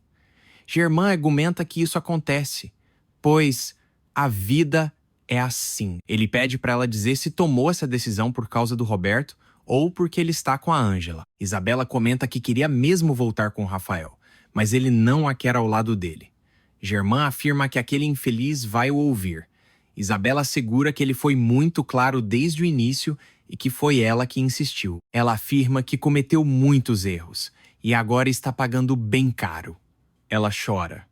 Speaker 1: Germán argumenta que isso acontece, pois a vida é assim. Ele pede para ela dizer se tomou essa decisão por causa do Roberto ou porque ele está com a Ângela. Isabela comenta que queria mesmo voltar com o Rafael, mas ele não a quer ao lado dele. Germán afirma que aquele infeliz vai o ouvir. Isabela assegura que ele foi muito claro desde o início e que foi ela que insistiu. Ela afirma que cometeu muitos erros e agora está pagando bem caro. Ela chora.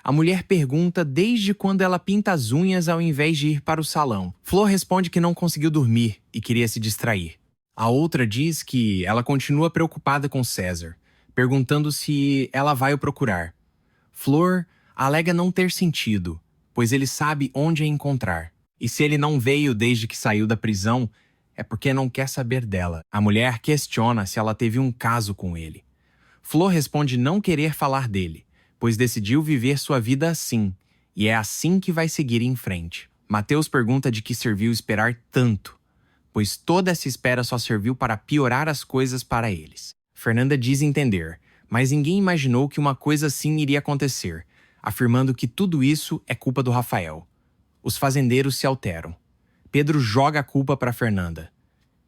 Speaker 1: A mulher pergunta desde quando ela pinta as unhas ao invés de ir para o salão. Flor responde que não conseguiu dormir e queria se distrair. A outra diz que ela continua preocupada com César, perguntando se ela vai o procurar. Flor alega não ter sentido, pois ele sabe onde a encontrar. E se ele não veio desde que saiu da prisão, é porque não quer saber dela. A mulher questiona se ela teve um caso com ele. Flor responde não querer falar dele, pois decidiu viver sua vida assim, e é assim que vai seguir em frente. Mateus pergunta de que serviu esperar tanto, pois toda essa espera só serviu para piorar as coisas para eles. Fernanda diz entender, mas ninguém imaginou que uma coisa assim iria acontecer, afirmando que tudo isso é culpa do Rafael. Os fazendeiros se alteram. Pedro joga a culpa para Fernanda.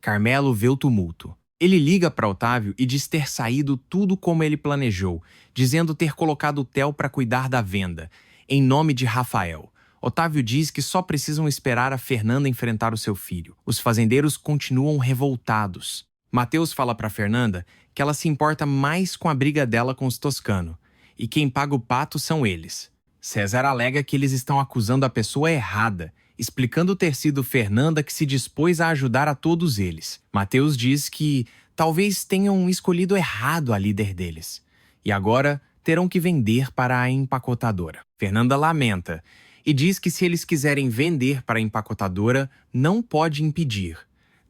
Speaker 1: Carmelo vê o tumulto. Ele liga para Otávio e diz ter saído tudo como ele planejou, dizendo ter colocado o Theo para cuidar da venda, em nome de Rafael. Otávio diz que só precisam esperar a Fernanda enfrentar o seu filho. Os fazendeiros continuam revoltados. Mateus fala para Fernanda que ela se importa mais com a briga dela com os Toscano, e quem paga o pato são eles. César alega que eles estão acusando a pessoa errada, explicando ter sido Fernanda que se dispôs a ajudar a todos eles. Mateus diz que talvez tenham escolhido errado a líder deles, e agora terão que vender para a empacotadora. Fernanda lamenta e diz que se eles quiserem vender para a empacotadora, não pode impedir,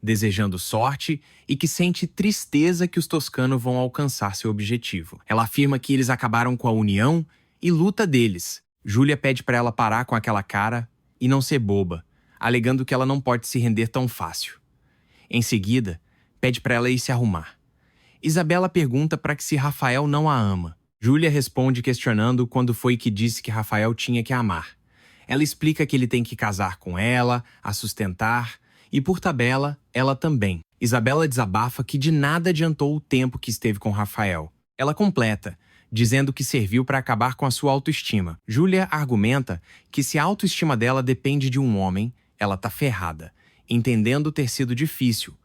Speaker 1: desejando sorte e que sente tristeza que os Toscano vão alcançar seu objetivo. Ela afirma que eles acabaram com a união e luta deles. Júlia pede para ela parar com aquela cara e não ser boba, alegando que ela não pode se render tão fácil. Em seguida, pede para ela ir se arrumar. Isabela pergunta para que se Rafael não a ama. Júlia responde questionando quando foi que disse que Rafael tinha que a amar. Ela explica que ele tem que casar com ela, a sustentar, e por tabela, ela também. Isabela desabafa que de nada adiantou o tempo que esteve com Rafael. Ela completa, dizendo que serviu para acabar com a sua autoestima. Júlia argumenta que se a autoestima dela depende de um homem, ela tá ferrada, entendendo ter sido difícil,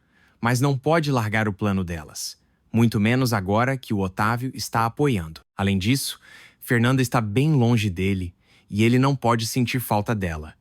Speaker 1: mas não pode largar o plano delas, muito menos agora que o Otávio está apoiando. Além disso, Fernanda está bem longe dele e ele não pode sentir falta dela.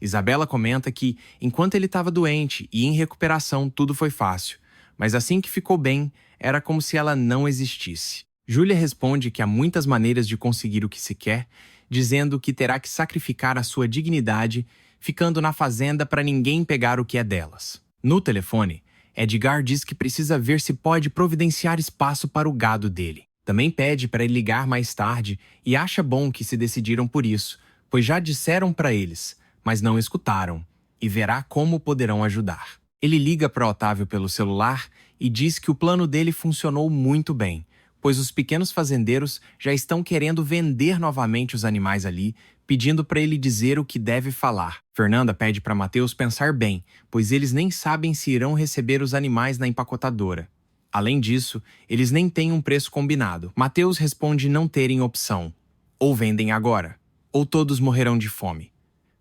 Speaker 1: Isabela comenta que, enquanto ele estava doente e em recuperação, tudo foi fácil, mas assim que ficou bem, era como se ela não existisse. Júlia responde que há muitas maneiras de conseguir o que se quer, dizendo que terá que sacrificar a sua dignidade, ficando na fazenda para ninguém pegar o que é delas. No telefone, Edgar diz que precisa ver se pode providenciar espaço para o gado dele. Também pede para ele ligar mais tarde e acha bom que se decidiram por isso, pois já disseram para eles, mas não escutaram, e verá como poderão ajudar. Ele liga para Otávio pelo celular e diz que o plano dele funcionou muito bem, pois os pequenos fazendeiros já estão querendo vender novamente os animais ali, pedindo para ele dizer o que deve falar. Fernanda pede para Mateus pensar bem, pois eles nem sabem se irão receber os animais na empacotadora. Além disso, eles nem têm um preço combinado. Mateus responde não terem opção. Ou vendem agora, ou todos morrerão de fome.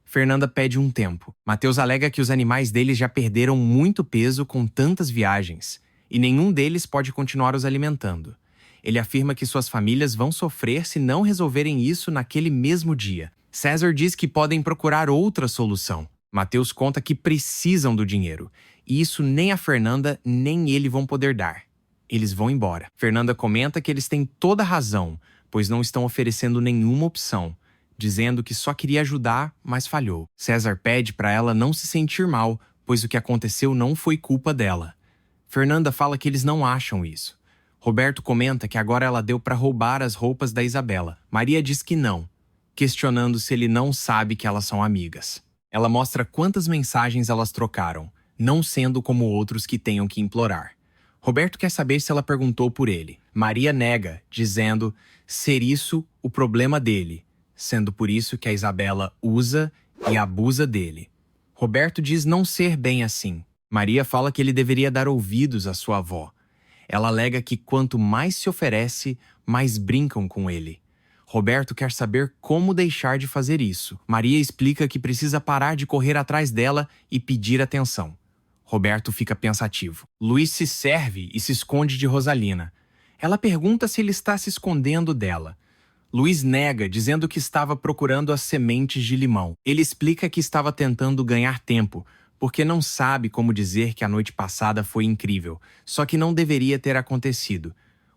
Speaker 1: Fernanda pede um tempo. Mateus alega que os animais deles já perderam muito peso com tantas viagens, e nenhum deles pode continuar os alimentando. Ele afirma que suas famílias vão sofrer se não resolverem isso naquele mesmo dia. César diz que podem procurar outra solução. Mateus conta que precisam do dinheiro, e isso nem a Fernanda nem ele vão poder dar. Eles vão embora. Fernanda comenta que eles têm toda a razão, pois não estão oferecendo nenhuma opção, dizendo que só queria ajudar, mas falhou. César pede para ela não se sentir mal, pois o que aconteceu não foi culpa dela. Fernanda fala que eles não acham isso. Roberto comenta que agora ela deu para roubar as roupas da Isabela. Maria diz que não, questionando se ele não sabe que elas são amigas. Ela mostra quantas mensagens elas trocaram, não sendo como outros que tenham que implorar. Roberto quer saber se ela perguntou por ele. Maria nega, dizendo ser isso o problema dele, sendo por isso que a Isabela usa e abusa dele. Roberto diz não ser bem assim. Maria fala que ele deveria dar ouvidos à sua avó. Ela alega que quanto mais se oferece, mais brincam com ele. Roberto quer saber como deixar de fazer isso. Maria explica que precisa parar de correr atrás dela e pedir atenção. Roberto fica pensativo. Luiz se serve e se esconde de Rosalina. Ela pergunta se ele está se escondendo dela. Luiz nega, dizendo que estava procurando as sementes de limão. Ele explica que estava tentando ganhar tempo, porque não sabe como dizer que a noite passada foi incrível, só que não deveria ter acontecido.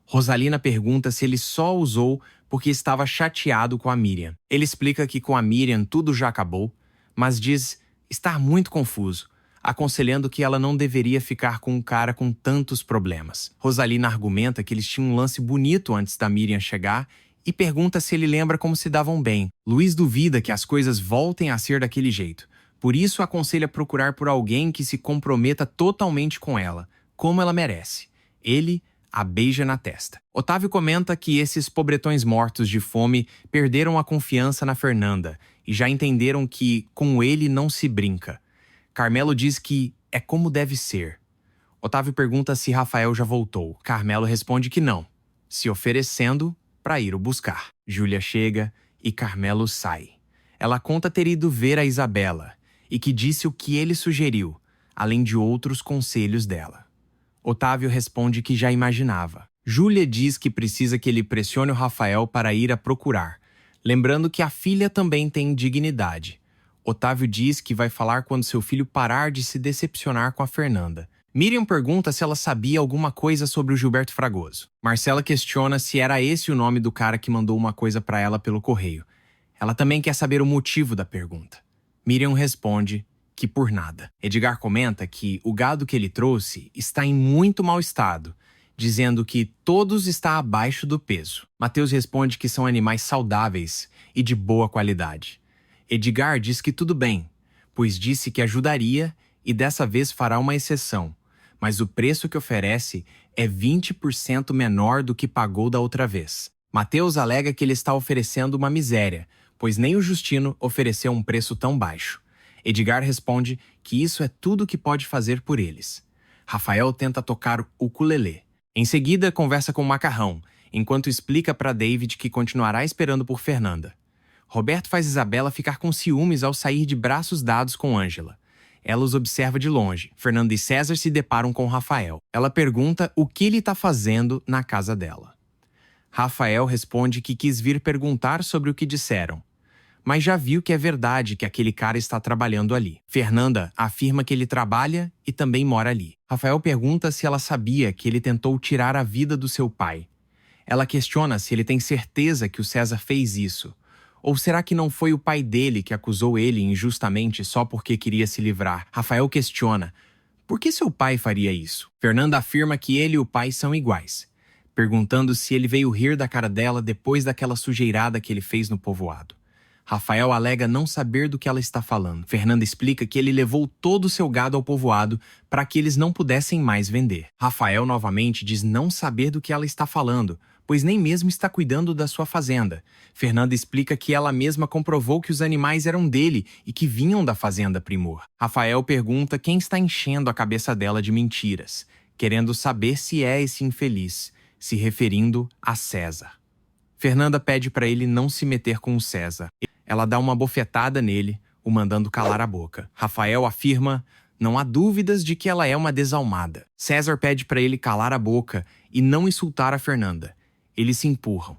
Speaker 1: Rosalina pergunta se ele só usou porque estava chateado com a Miriam. Ele explica que com a Miriam tudo já acabou, mas diz estar muito confuso, aconselhando que ela não deveria ficar com um cara com tantos problemas. Rosalina argumenta que eles tinham um lance bonito antes da Miriam chegar e pergunta se ele lembra como se davam bem. Luiz duvida que as coisas voltem a ser daquele jeito. Por isso, aconselha procurar por alguém que se comprometa totalmente com ela, como ela merece. Ele a beija na testa. Otávio comenta que esses pobretões mortos de fome perderam a confiança na Fernanda e já entenderam que com ele não se brinca. Carmelo diz que é como deve ser. Otávio pergunta se Rafael já voltou. Carmelo responde que não, se oferecendo para ir o buscar. Júlia chega e Carmelo sai. Ela conta ter ido ver a Isabela e que disse o que ele sugeriu, além de outros conselhos dela. Otávio responde que já imaginava. Júlia diz que precisa que ele pressione o Rafael para ir a procurar, lembrando que a filha também tem dignidade. Otávio diz que vai falar quando seu filho parar de se decepcionar com a Fernanda. Miriam pergunta se ela sabia alguma coisa sobre o Gilberto Fragoso. Marcela questiona se era esse o nome do cara que mandou uma coisa para ela pelo correio. Ela também quer saber o motivo da pergunta. Miriam responde que por nada. Edgar comenta que o gado que ele trouxe está em muito mau estado, dizendo que todos está abaixo do peso. Mateus responde que são animais saudáveis e de boa qualidade. Edgar diz que tudo bem, pois disse que ajudaria e dessa vez fará uma exceção, mas o preço que oferece é 20% menor do que pagou da outra vez. Mateus alega que ele está oferecendo uma miséria, pois nem o Justino ofereceu um preço tão baixo. Edgar responde que isso é tudo que pode fazer por eles. Rafael tenta tocar o ukulele. Em seguida, conversa com o Macarrão, enquanto explica para David que continuará esperando por Fernanda. Roberto faz Isabela ficar com ciúmes ao sair de braços dados com Ângela. Ela os observa de longe. Fernanda e César se deparam com Rafael. Ela pergunta o que ele está fazendo na casa dela. Rafael responde que quis vir perguntar sobre o que disseram, mas já viu que é verdade que aquele cara está trabalhando ali. Fernanda afirma que ele trabalha e também mora ali. Rafael pergunta se ela sabia que ele tentou tirar a vida do seu pai. Ela questiona se ele tem certeza que o César fez isso, Ou será que não foi o pai dele que acusou ele injustamente só porque queria se livrar? Rafael questiona: por que seu pai faria isso? Fernanda afirma que ele e o pai são iguais, perguntando se ele veio rir da cara dela depois daquela sujeirada que ele fez no povoado. Rafael alega não saber do que ela está falando. Fernanda explica que ele levou todo o seu gado ao povoado para que eles não pudessem mais vender. Rafael novamente diz não saber do que ela está falando, pois nem mesmo está cuidando da sua fazenda. Fernanda explica que ela mesma comprovou que os animais eram dele e que vinham da fazenda Primor. Rafael pergunta quem está enchendo a cabeça dela de mentiras, querendo saber se é esse infeliz, se referindo a César. Fernanda pede para ele não se meter com o César. Ela dá uma bofetada nele, o mandando calar a boca. Rafael afirma: não há dúvidas de que ela é uma desalmada. César pede para ele calar a boca e não insultar a Fernanda. Eles se empurram.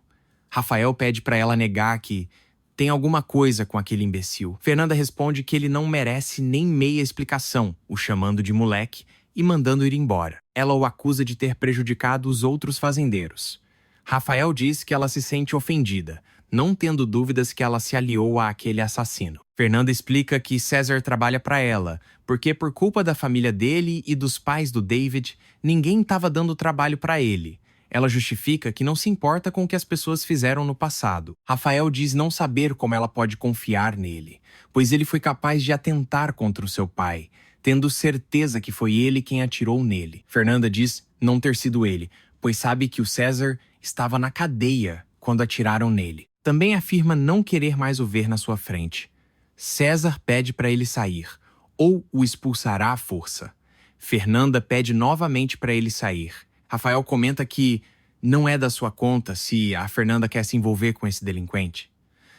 Speaker 1: Rafael pede para ela negar que tem alguma coisa com aquele imbecil. Fernanda responde que ele não merece nem meia explicação, o chamando de moleque e mandando ir embora. Ela o acusa de ter prejudicado os outros fazendeiros. Rafael diz que ela se sente ofendida, não tendo dúvidas que ela se aliou àquele assassino. Fernanda explica que César trabalha para ela, porque por culpa da família dele e dos pais do David, ninguém estava dando trabalho para ele. Ela justifica que não se importa com o que as pessoas fizeram no passado. Rafael diz não saber como ela pode confiar nele, pois ele foi capaz de atentar contra o seu pai, tendo certeza que foi ele quem atirou nele. Fernanda diz não ter sido ele, pois sabe que o César estava na cadeia quando atiraram nele. Também afirma não querer mais o ver na sua frente. César pede para ele sair, ou o expulsará à força. Fernanda pede novamente para ele sair. Rafael comenta que não é da sua conta se a Fernanda quer se envolver com esse delinquente.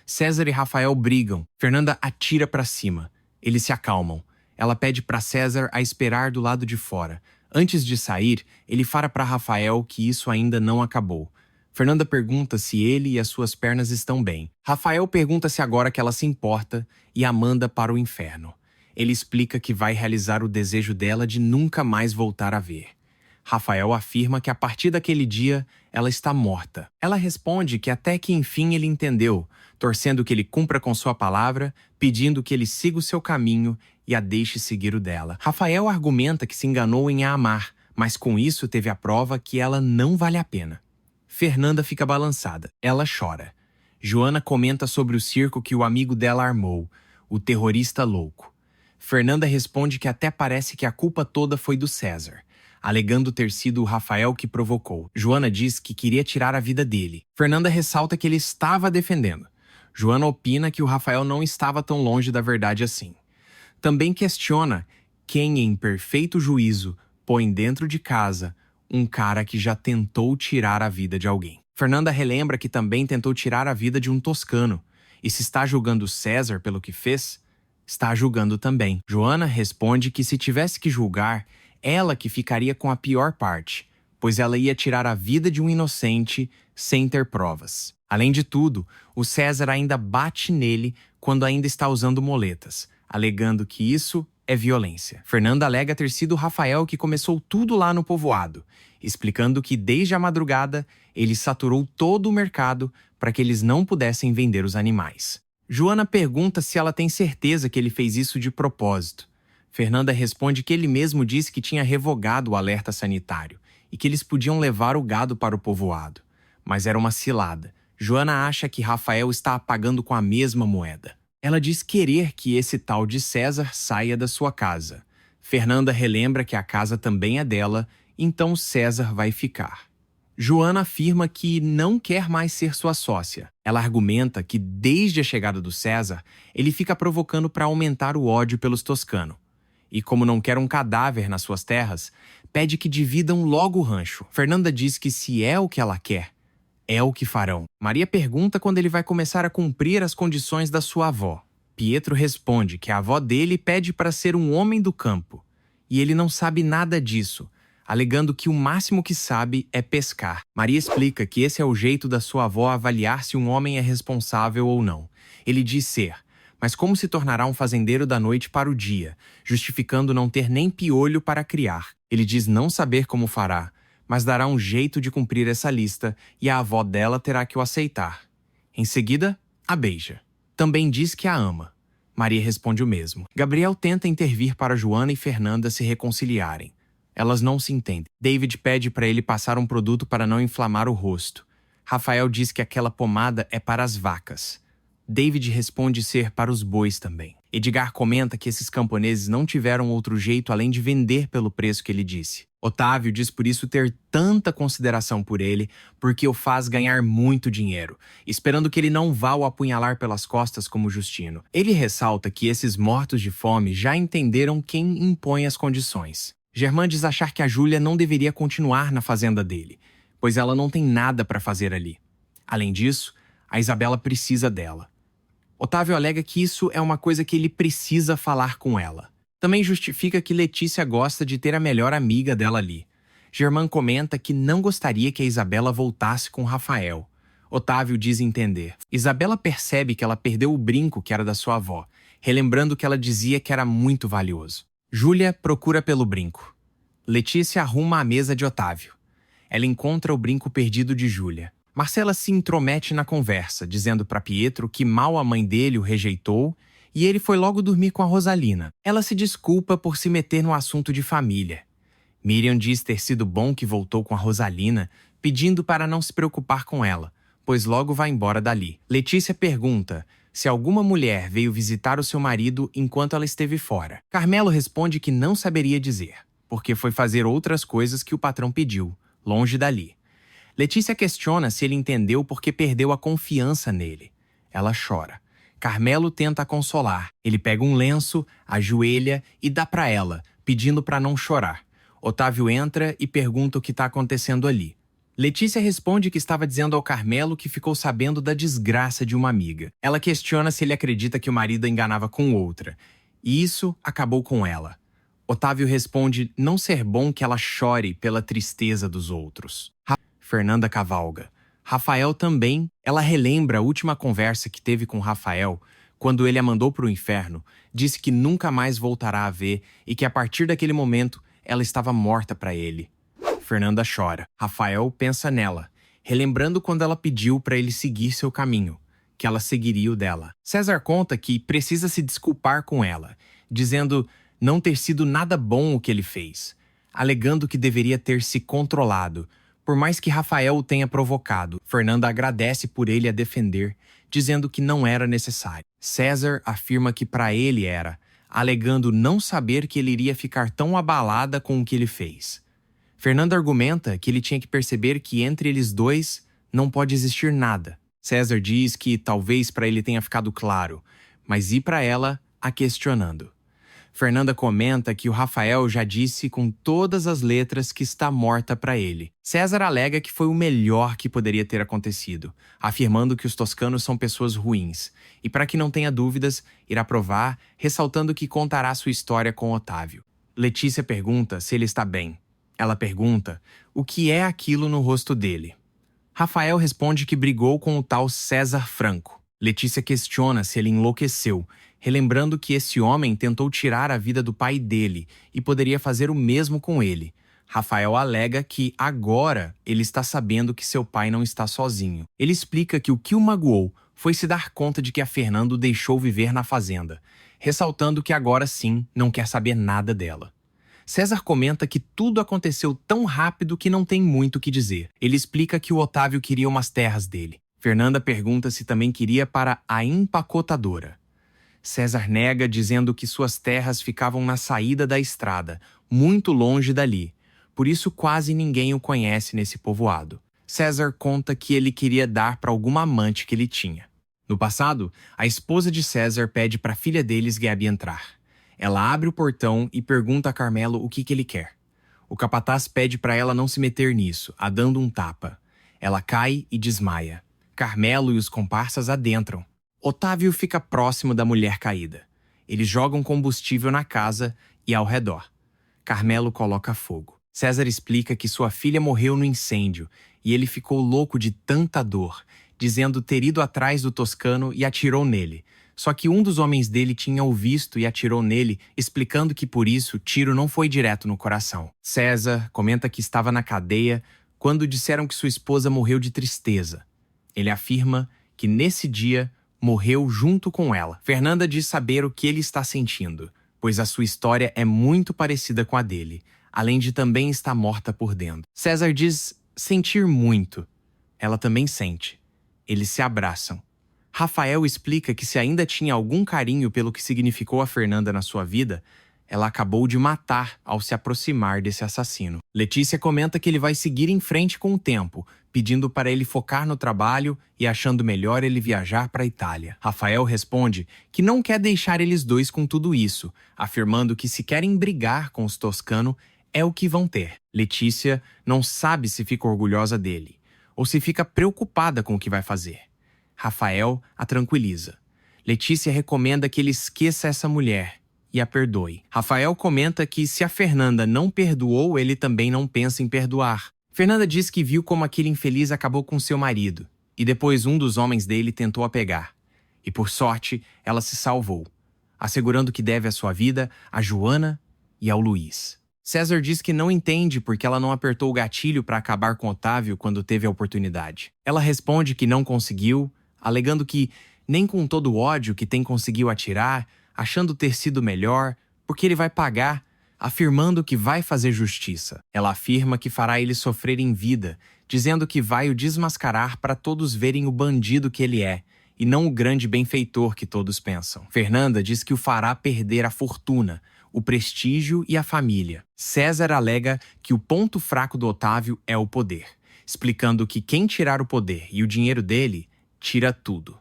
Speaker 1: César e Rafael brigam. Fernanda atira para cima. Eles se acalmam. Ela pede para César a esperar do lado de fora. Antes de sair, ele fala para Rafael que isso ainda não acabou. Fernanda pergunta se ele e as suas pernas estão bem. Rafael pergunta se agora que ela se importa e a manda para o inferno. Ele explica que vai realizar o desejo dela de nunca mais voltar a ver. Rafael afirma que a partir daquele dia ela está morta. Ela responde que até que enfim ele entendeu, torcendo que ele cumpra com sua palavra, pedindo que ele siga o seu caminho e a deixe seguir o dela. Rafael argumenta que se enganou em a amar, mas com isso teve a prova que ela não vale a pena. Fernanda fica balançada. Ela chora. Joana comenta sobre o circo que o amigo dela armou, o terrorista louco. Fernanda responde que até parece que a culpa toda foi do César, alegando ter sido o Rafael que provocou. Joana diz que queria tirar a vida dele. Fernanda ressalta que ele estava defendendo. Joana opina que o Rafael não estava tão longe da verdade assim. Também questiona quem, em perfeito juízo, põe dentro de casa um cara que já tentou tirar a vida de alguém. Fernanda relembra que também tentou tirar a vida de um toscano. E se está julgando César pelo que fez, está julgando também. Joana responde que se tivesse que julgar, ela que ficaria com a pior parte, pois ela ia tirar a vida de um inocente sem ter provas. Além de tudo, o César ainda bate nele quando ainda está usando moletas, alegando que isso é violência. Fernanda alega ter sido o Rafael que começou tudo lá no povoado, explicando que desde a madrugada ele saturou todo o mercado para que eles não pudessem vender os animais. Joana pergunta se ela tem certeza que ele fez isso de propósito. Fernanda responde que ele mesmo disse que tinha revogado o alerta sanitário e que eles podiam levar o gado para o povoado. Mas era uma cilada. Joana acha que Rafael está pagando com a mesma moeda. Ela diz querer que esse tal de César saia da sua casa. Fernanda relembra que a casa também é dela, então César vai ficar. Joana afirma que não quer mais ser sua sócia. Ela argumenta que desde a chegada do César, ele fica provocando para aumentar o ódio pelos toscanos. E como não quer um cadáver nas suas terras, pede que dividam logo o rancho. Fernanda diz que se é o que ela quer, é o que farão. Maria pergunta quando ele vai começar a cumprir as condições da sua avó. Pietro responde que a avó dele pede para ser um homem do campo. E ele não sabe nada disso, alegando que o máximo que sabe é pescar. Maria explica que esse é o jeito da sua avó avaliar se um homem é responsável ou não. Ele diz ser, mas como se tornará um fazendeiro da noite para o dia, justificando não ter nem piolho para criar. Ele diz não saber como fará, mas dará um jeito de cumprir essa lista e a avó dela terá que o aceitar. Em seguida, A beija. Também diz que a ama. Maria responde o mesmo. Gabriel tenta intervir para Joana e Fernanda se reconciliarem. Elas não se entendem. David pede para ele passar um produto para não inflamar o rosto. Rafael diz que aquela pomada é para as vacas. David responde ser para os bois também. Edgar comenta que esses camponeses não tiveram outro jeito além de vender pelo preço que ele disse. Otávio diz por isso ter tanta consideração por ele, porque o faz ganhar muito dinheiro, esperando que ele não vá o apunhalar pelas costas como Justino. Ele ressalta que esses mortos de fome já entenderam quem impõe as condições. Germán diz achar que a Júlia não deveria continuar na fazenda dele, pois ela não tem nada para fazer ali. Além disso, a Isabela precisa dela. Otávio alega que isso é uma coisa que ele precisa falar com ela. Também justifica que Letícia gosta de ter a melhor amiga dela ali. Germán comenta que não gostaria que a Isabela voltasse com Rafael. Otávio diz entender. Isabela percebe que ela perdeu o brinco que era da sua avó, relembrando que ela dizia que era muito valioso. Júlia procura pelo brinco. Letícia arruma a mesa de Otávio. Ela encontra o brinco perdido de Júlia. Marcela se intromete na conversa, dizendo para Pietro que mal a mãe dele o rejeitou e ele foi logo dormir com a Rosalina. Ela se desculpa por se meter no assunto de família. Miriam diz ter sido bom que voltou com a Rosalina, pedindo para não se preocupar com ela, pois logo vai embora dali. Letícia pergunta se alguma mulher veio visitar o seu marido enquanto ela esteve fora. Carmelo responde que não saberia dizer, porque foi fazer outras coisas que o patrão pediu, longe dali. Letícia questiona se ele entendeu porque perdeu a confiança nele. Ela chora. Carmelo tenta consolar. Ele pega um lenço, ajoelha e dá para ela, pedindo para não chorar. Otávio entra e pergunta o que está acontecendo ali. Letícia responde que estava dizendo ao Carmelo que ficou sabendo da desgraça de uma amiga. Ela questiona se ele acredita que o marido a enganava com outra. E isso acabou com ela. Otávio responde não ser bom que ela chore pela tristeza dos outros. Fernanda cavalga. Rafael também. Ela relembra a última conversa que teve com Rafael, quando ele a mandou para o inferno, disse que nunca mais voltará a ver e que a partir daquele momento ela estava morta para ele. Fernanda chora. Rafael pensa nela, relembrando quando ela pediu para ele seguir seu caminho, que ela seguiria o dela. César conta que precisa se desculpar com ela, dizendo não ter sido nada bom o que ele fez, alegando que deveria ter se controlado, por mais que Rafael o tenha provocado. Fernanda agradece por ele a defender, dizendo que não era necessário. César afirma que para ele era, alegando não saber que ele iria ficar tão abalada com o que ele fez. Fernanda argumenta que ele tinha que perceber que entre eles dois não pode existir nada. César diz que talvez para ele tenha ficado claro, mas ir para ela a questionando. Fernanda comenta que o Rafael já disse com todas as letras que está morta para ele. César alega que foi o melhor que poderia ter acontecido, afirmando que os toscanos são pessoas ruins, e para que não tenha dúvidas, irá provar, ressaltando que contará sua história com Otávio. Letícia pergunta se ele está bem. Ela pergunta o que é aquilo no rosto dele. Rafael responde que brigou com o tal César Franco. Letícia questiona se ele enlouqueceu, relembrando que esse homem tentou tirar a vida do pai dele e poderia fazer o mesmo com ele. Rafael alega que agora ele está sabendo que seu pai não está sozinho. Ele explica que o que o magoou foi se dar conta de que a Fernanda o deixou viver na fazenda, ressaltando que agora sim não quer saber nada dela. César comenta que tudo aconteceu tão rápido que não tem muito o que dizer. Ele explica que o Otávio queria umas terras dele. Fernanda pergunta se também queria para a empacotadora. César nega, dizendo que suas terras ficavam na saída da estrada, muito longe dali. Por isso quase ninguém o conhece nesse povoado. César conta que ele queria dar para alguma amante que ele tinha. No passado, a esposa de César pede para a filha deles, Gabi, entrar. Ela abre o portão e pergunta a Carmelo o que ele quer. O capataz pede para ela não se meter nisso, a dando um tapa. Ela cai e desmaia. Carmelo e os comparsas adentram. Otávio fica próximo da mulher caída. Eles jogam combustível na casa e ao redor. Carmelo coloca fogo. César explica que sua filha morreu no incêndio e ele ficou louco de tanta dor, dizendo ter ido atrás do toscano e atirou nele. Só que um dos homens dele tinha o visto e atirou nele, explicando que por isso o tiro não foi direto no coração. César comenta que estava na cadeia quando disseram que sua esposa morreu de tristeza. Ele afirma que nesse dia morreu junto com ela. Fernanda diz saber o que ele está sentindo, pois a sua história é muito parecida com a dele, além de também estar morta por dentro. César diz sentir muito. Ela também sente. Eles se abraçam. Rafael explica que se ainda tinha algum carinho pelo que significou a Fernanda na sua vida, ela acabou de matar ao se aproximar desse assassino. Letícia comenta que ele vai seguir em frente com o tempo, pedindo para ele focar no trabalho e achando melhor ele viajar para a Itália. Rafael responde que não quer deixar eles dois com tudo isso, afirmando que se querem brigar com os Toscano, é o que vão ter. Letícia não sabe se fica orgulhosa dele, ou se fica preocupada com o que vai fazer. Rafael a tranquiliza. Letícia recomenda que ele esqueça essa mulher e a perdoe. Rafael comenta que se a Fernanda não perdoou, ele também não pensa em perdoar. Fernanda diz que viu como aquele infeliz acabou com seu marido, e depois um dos homens dele tentou a pegar. E por sorte, ela se salvou, assegurando que deve a sua vida a Joana e ao Luiz. César diz que não entende porque ela não apertou o gatilho para acabar com Otávio quando teve a oportunidade. Ela responde que não conseguiu, alegando que nem com todo o ódio que tem conseguiu atirar, achando ter sido melhor, porque ele vai pagar, afirmando que vai fazer justiça. Ela afirma que fará ele sofrer em vida, dizendo que vai o desmascarar para todos verem o bandido que ele é, e não o grande benfeitor que todos pensam. Fernanda diz que o fará perder a fortuna, o prestígio e a família. César alega que o ponto fraco do Otávio é o poder, explicando que quem tirar o poder e o dinheiro dele, tira tudo.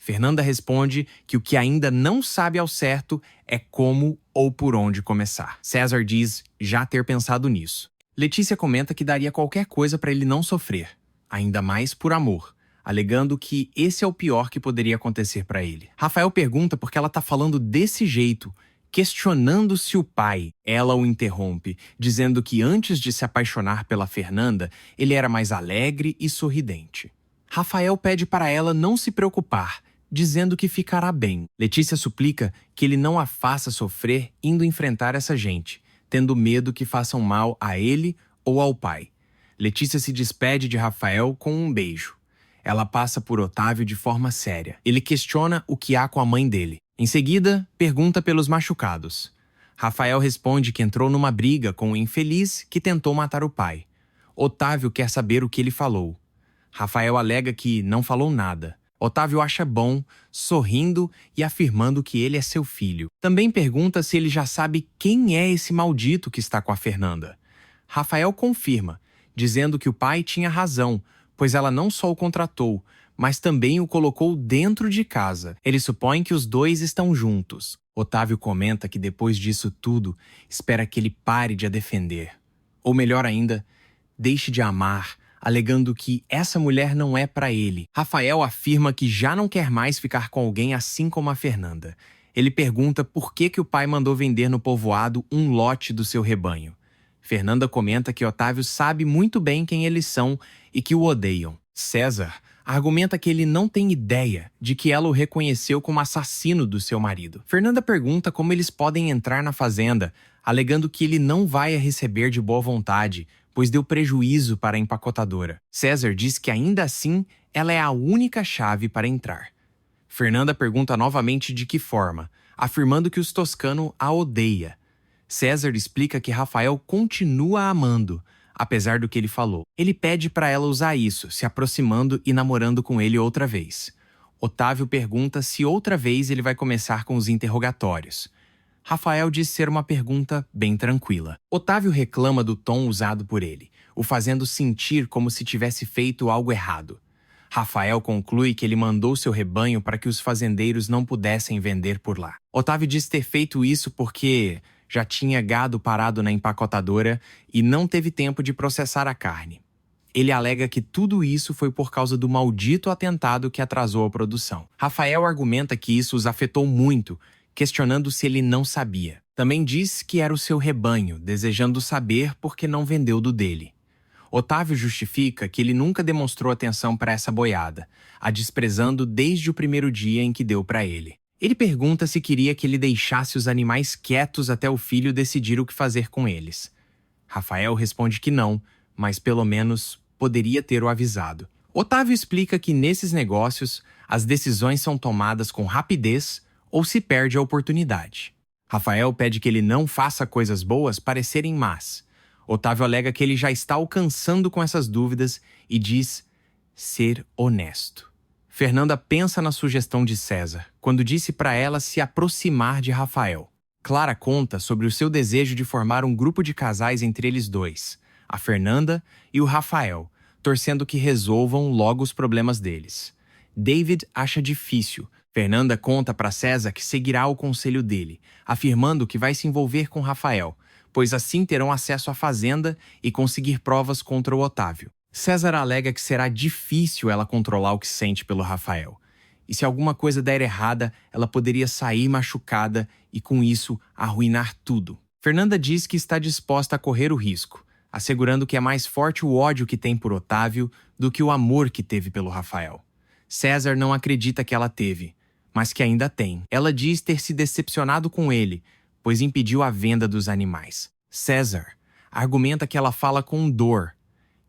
Speaker 1: Fernanda responde que o que ainda não sabe ao certo é como ou por onde começar. César diz já ter pensado nisso. Letícia comenta que daria qualquer coisa para ele não sofrer, ainda mais por amor, alegando que esse é o pior que poderia acontecer para ele. Rafael pergunta por que ela tá falando desse jeito, questionando se o pai. Ela o interrompe, dizendo que antes de se apaixonar pela Fernanda, ele era mais alegre e sorridente. Rafael pede para ela não se preocupar, dizendo que ficará bem. Letícia suplica que ele não a faça sofrer indo enfrentar essa gente, tendo medo que façam mal a ele ou ao pai. Letícia se despede de Rafael com um beijo. Ela passa por Otávio de forma séria. Ele questiona o que há com a mãe dele. Em seguida, pergunta pelos machucados. Rafael responde que entrou numa briga com o infeliz que tentou matar o pai. Otávio quer saber o que ele falou. Rafael alega que não falou nada. Otávio acha bom, sorrindo e afirmando que ele é seu filho. Também pergunta se ele já sabe quem é esse maldito que está com a Fernanda. Rafael confirma, dizendo que o pai tinha razão, pois ela não só o contratou, mas também o colocou dentro de casa. Ele supõe que os dois estão juntos. Otávio comenta que depois disso tudo, espera que ele pare de a defender. Ou melhor ainda, deixe de amar, alegando que essa mulher não é para ele. Rafael afirma que já não quer mais ficar com alguém assim como a Fernanda. Ele pergunta por que o pai mandou vender no povoado um lote do seu rebanho. Fernanda comenta que Otávio sabe muito bem quem eles são e que o odeiam. César argumenta que ele não tem ideia de que ela o reconheceu como assassino do seu marido. Fernanda pergunta como eles podem entrar na fazenda, alegando que ele não vai a receber de boa vontade, pois deu prejuízo para a empacotadora. César diz que ainda assim ela é a única chave para entrar. Fernanda pergunta novamente de que forma, afirmando que os Toscano a odeia. César explica que Rafael continua a amando, apesar do que ele falou. Ele pede para ela usar isso, se aproximando e namorando com ele outra vez. Otávio pergunta se outra vez ele vai começar com os interrogatórios. Rafael diz ser uma pergunta bem tranquila. Otávio reclama do tom usado por ele, o fazendo sentir como se tivesse feito algo errado. Rafael conclui que ele mandou seu rebanho para que os fazendeiros não pudessem vender por lá. Otávio diz ter feito isso porque já tinha gado parado na empacotadora e não teve tempo de processar a carne. Ele alega que tudo isso foi por causa do maldito atentado que atrasou a produção. Rafael argumenta que isso os afetou muito, questionando se ele não sabia. Também diz que era o seu rebanho, desejando saber por que não vendeu do dele. Otávio justifica que ele nunca demonstrou atenção para essa boiada, a desprezando desde o primeiro dia em que deu para ele. Ele pergunta se queria que ele deixasse os animais quietos até o filho decidir o que fazer com eles. Rafael responde que não, mas pelo menos poderia ter o avisado. Otávio explica que nesses negócios, as decisões são tomadas com rapidez ou se perde a oportunidade. Rafael pede que ele não faça coisas boas parecerem más. Otávio alega que ele já está alcançando com essas dúvidas e diz ser honesto. Fernanda pensa na sugestão de César, quando disse para ela se aproximar de Rafael. Clara conta sobre o seu desejo de formar um grupo de casais entre eles dois, a Fernanda e o Rafael, torcendo que resolvam logo os problemas deles. David acha difícil. Fernanda conta para César que seguirá o conselho dele, afirmando que vai se envolver com Rafael, pois assim terão acesso à fazenda e conseguir provas contra o Otávio. César alega que será difícil ela controlar o que sente pelo Rafael. E se alguma coisa der errada, ela poderia sair machucada e, com isso, arruinar tudo. Fernanda diz que está disposta a correr o risco, assegurando que é mais forte o ódio que tem por Otávio do que o amor que teve pelo Rafael. César não acredita que ela teve, mas que ainda tem. Ela diz ter se decepcionado com ele, pois impediu a venda dos animais. César argumenta que ela fala com dor,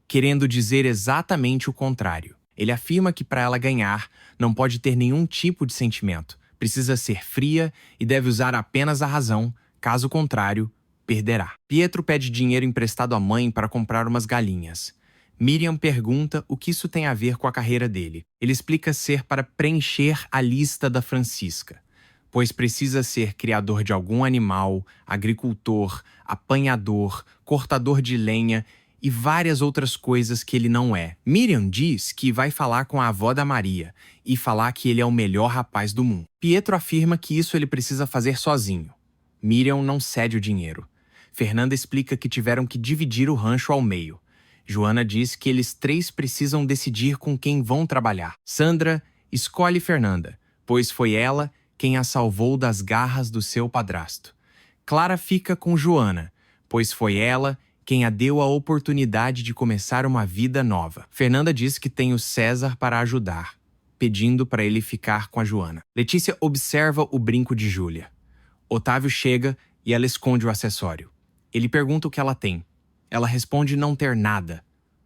Speaker 1: querendo dizer exatamente o contrário. Ele afirma que para ela ganhar, não pode ter nenhum tipo de sentimento, precisa ser fria e deve usar apenas a razão, caso contrário, perderá. Pietro pede dinheiro emprestado à mãe para comprar umas galinhas. Miriam pergunta o que isso tem a ver com a carreira dele. Ele explica ser para preencher a lista da Francisca, pois precisa ser criador de algum animal, agricultor, apanhador, cortador de lenha e várias outras coisas que ele não é. Miriam diz que vai falar com a avó da Maria e falar que ele é o melhor rapaz do mundo. Pietro afirma que isso ele precisa fazer sozinho. Miriam não cede o dinheiro. Fernanda explica que tiveram que dividir o rancho ao meio. Joana diz que eles três precisam decidir com quem vão trabalhar. Sandra escolhe Fernanda, pois foi ela quem a salvou das garras do seu padrasto. Clara fica com Joana, pois foi ela quem a deu a oportunidade de começar uma vida nova. Fernanda diz que tem o César para ajudar, pedindo para ele ficar com a Joana. Letícia observa o brinco de Júlia. Otávio chega e ela esconde o acessório. Ele pergunta o que ela tem. Ela responde não ter nada.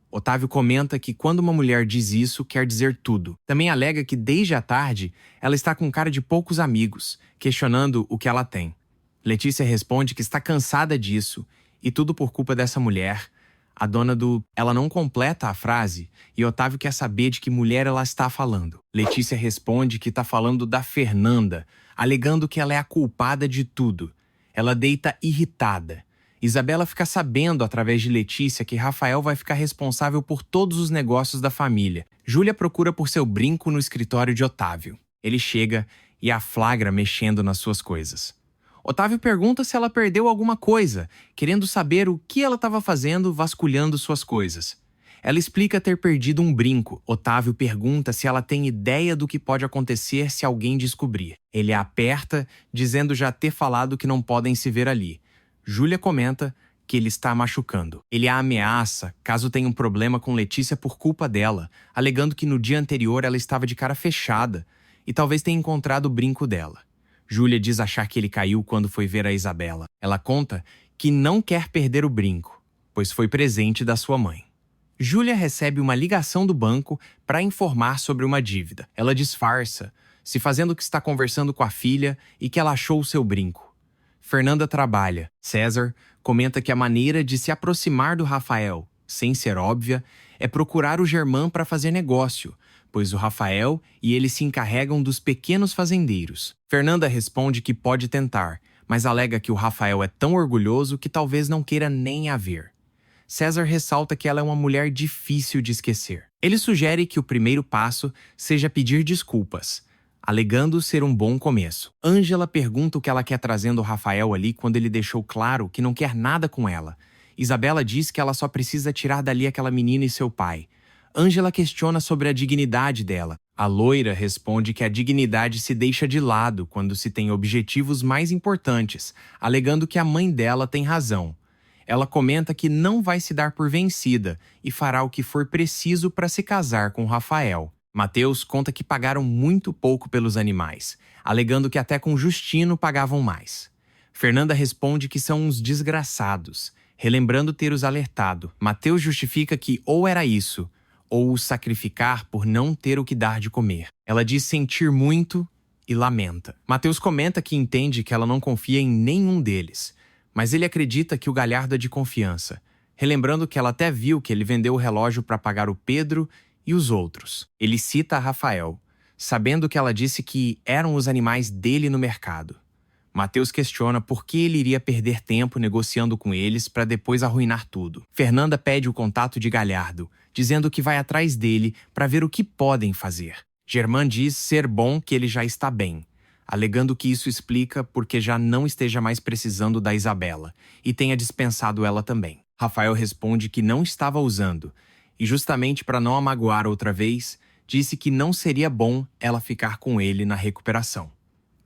Speaker 1: Otávio comenta que quando uma mulher diz isso, quer dizer tudo. Também alega que desde a tarde, ela está com cara de poucos amigos, questionando o que ela tem. Letícia responde que está cansada disso, e tudo por culpa dessa mulher, a dona do... Ela não completa a frase, e Otávio quer saber de que mulher ela está falando. Letícia responde que está falando da Fernanda, alegando que ela é a culpada de tudo. Ela deita irritada. Isabela fica sabendo, através de Letícia, que Rafael vai ficar responsável por todos os negócios da família. Júlia procura por seu brinco no escritório de Otávio. Ele chega e a flagra mexendo nas suas coisas. Otávio pergunta se ela perdeu alguma coisa, querendo saber o que ela estava fazendo vasculhando suas coisas. Ela explica ter perdido um brinco. Otávio pergunta se ela tem ideia do que pode acontecer se alguém descobrir. Ele a aperta, dizendo já ter falado que não podem se ver ali. Júlia comenta que ele está machucando. Ele a ameaça caso tenha um problema com Letícia por culpa dela, alegando que no dia anterior ela estava de cara fechada e talvez tenha encontrado o brinco dela. Júlia diz achar que ele caiu quando foi ver a Isabela. Ela conta que não quer perder o brinco, pois foi presente da sua mãe. Júlia recebe uma ligação do banco para informar sobre uma dívida. Ela disfarça, se fazendo que está conversando com a filha e que ela achou o seu brinco. Fernanda trabalha. César comenta que a maneira de se aproximar do Rafael, sem ser óbvia, é procurar o Germán para fazer negócio, pois o Rafael e ele se encarregam dos pequenos fazendeiros. Fernanda responde que pode tentar, mas alega que o Rafael é tão orgulhoso que talvez não queira nem a ver. César ressalta que ela é uma mulher difícil de esquecer. Ele sugere que o primeiro passo seja pedir desculpas, alegando ser um bom começo. Ângela pergunta o que ela quer trazendo o Rafael ali quando ele deixou claro que não quer nada com ela. Isabela diz que ela só precisa tirar dali aquela menina e seu pai. Ângela questiona sobre a dignidade dela. A loira responde que a dignidade se deixa de lado quando se tem objetivos mais importantes, alegando que a mãe dela tem razão. Ela comenta que não vai se dar por vencida e fará o que for preciso para se casar com Rafael. Mateus conta que pagaram muito pouco pelos animais, alegando que até com Justino pagavam mais. Fernanda responde que são uns desgraçados, relembrando ter os alertado. Mateus justifica que ou era isso, ou o sacrificar por não ter o que dar de comer. Ela diz sentir muito e lamenta. Mateus comenta que entende que ela não confia em nenhum deles, mas ele acredita que o Galhardo é de confiança, relembrando que ela até viu que ele vendeu o relógio para pagar o Pedro e os outros. Ele cita a Rafael, sabendo que ela disse que eram os animais dele no mercado. Mateus questiona por que ele iria perder tempo negociando com eles para depois arruinar tudo. Fernanda pede o contato de Galhardo, dizendo que vai atrás dele para ver o que podem fazer. Germán diz ser bom que ele já está bem, alegando que isso explica porque já não esteja mais precisando da Isabela e tenha dispensado ela também. Rafael responde que não estava usando e, justamente para não a magoar outra vez, disse que não seria bom ela ficar com ele na recuperação.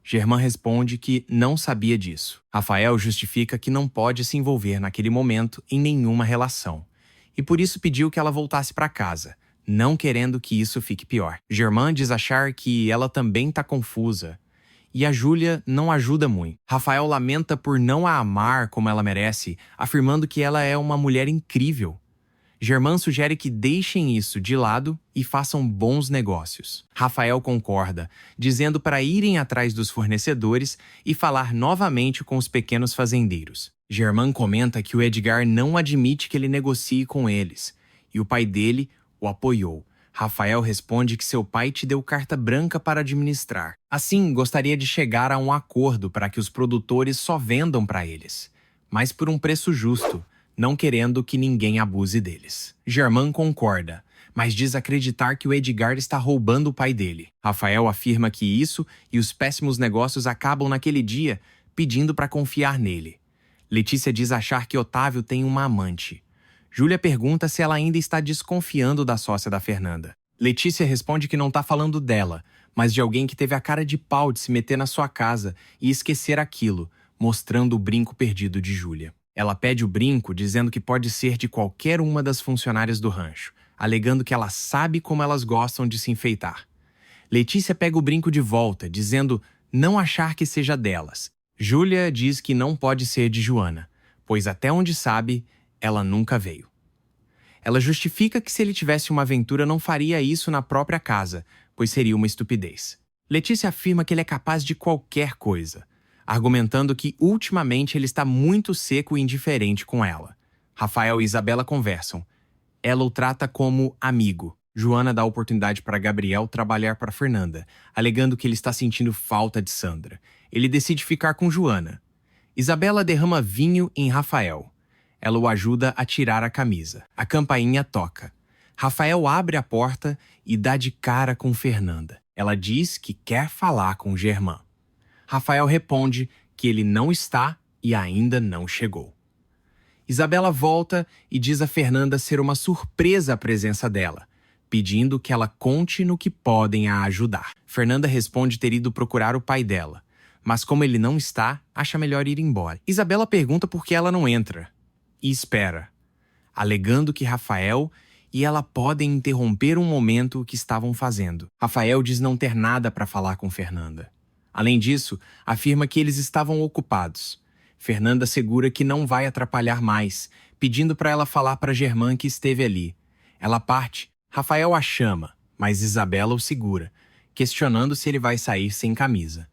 Speaker 1: Germán responde que não sabia disso. Rafael justifica que não pode se envolver naquele momento em nenhuma relação e por isso pediu que ela voltasse para casa, não querendo que isso fique pior. Germán diz achar que ela também está confusa e a Júlia não ajuda muito. Rafael lamenta por não a amar como ela merece, afirmando que ela é uma mulher incrível. Germán sugere que deixem isso de lado e façam bons negócios. Rafael concorda, dizendo para irem atrás dos fornecedores e falar novamente com os pequenos fazendeiros. Germán comenta que o Edgar não admite que ele negocie com eles, e o pai dele o apoiou. Rafael responde que seu pai te deu carta branca para administrar. Assim, gostaria de chegar a um acordo para que os produtores só vendam para eles, mas por um preço justo, não querendo que ninguém abuse deles. Germán concorda, mas diz acreditar que o Edgar está roubando o pai dele. Rafael afirma que isso e os péssimos negócios acabam naquele dia, pedindo para confiar nele. Letícia diz achar que Otávio tem uma amante. Júlia pergunta se ela ainda está desconfiando da sócia da Fernanda. Letícia responde que não está falando dela, mas de alguém que teve a cara de pau de se meter na sua casa e esquecer aquilo, mostrando o brinco perdido de Júlia. Ela pede o brinco, dizendo que pode ser de qualquer uma das funcionárias do rancho, alegando que ela sabe como elas gostam de se enfeitar. Letícia pega o brinco de volta, dizendo não achar que seja delas. Júlia diz que não pode ser de Joana, pois até onde sabe, ela nunca veio. Ela justifica que se ele tivesse uma aventura não faria isso na própria casa, pois seria uma estupidez. Letícia afirma que ele é capaz de qualquer coisa, argumentando que ultimamente ele está muito seco e indiferente com ela. Rafael e Isabela conversam. Ela o trata como amigo. Joana dá oportunidade para Gabriel trabalhar para Fernanda, alegando que ele está sentindo falta de Sandra. Ele decide ficar com Joana. Isabela derrama vinho em Rafael. Ela o ajuda a tirar a camisa. A campainha toca. Rafael abre a porta e dá de cara com Fernanda. Ela diz que quer falar com Germán. Rafael responde que ele não está e ainda não chegou. Isabela volta e diz a Fernanda ser uma surpresa a presença dela, pedindo que ela conte no que podem a ajudar. Fernanda responde ter ido procurar o pai dela, mas como ele não está, acha melhor ir embora. Isabela pergunta por que ela não entra e espera, alegando que Rafael e ela podem interromper um momento que estavam fazendo. Rafael diz não ter nada para falar com Fernanda. Além disso, afirma que eles estavam ocupados. Fernanda assegura que não vai atrapalhar mais, pedindo para ela falar para Germán que esteve ali. Ela parte, Rafael a chama, mas Isabela o segura, questionando se ele vai sair sem camisa.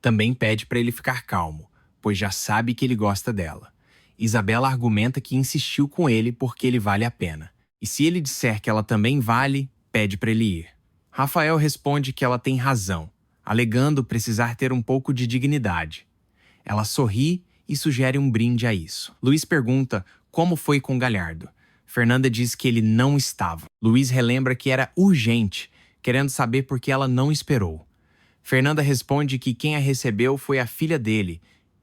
Speaker 1: Também pede para ele ficar calmo, pois já sabe que ele gosta dela. Isabela argumenta que insistiu com ele porque ele vale a pena. E se ele disser que ela também vale, pede para ele ir. Rafael responde que ela tem razão, alegando precisar ter um pouco de dignidade. Ela sorri e sugere um brinde a isso. Luiz pergunta como foi com Galhardo. Fernanda diz que ele não estava. Luiz relembra que era urgente, querendo saber por que ela não esperou. Fernanda responde que quem a recebeu foi a filha dele,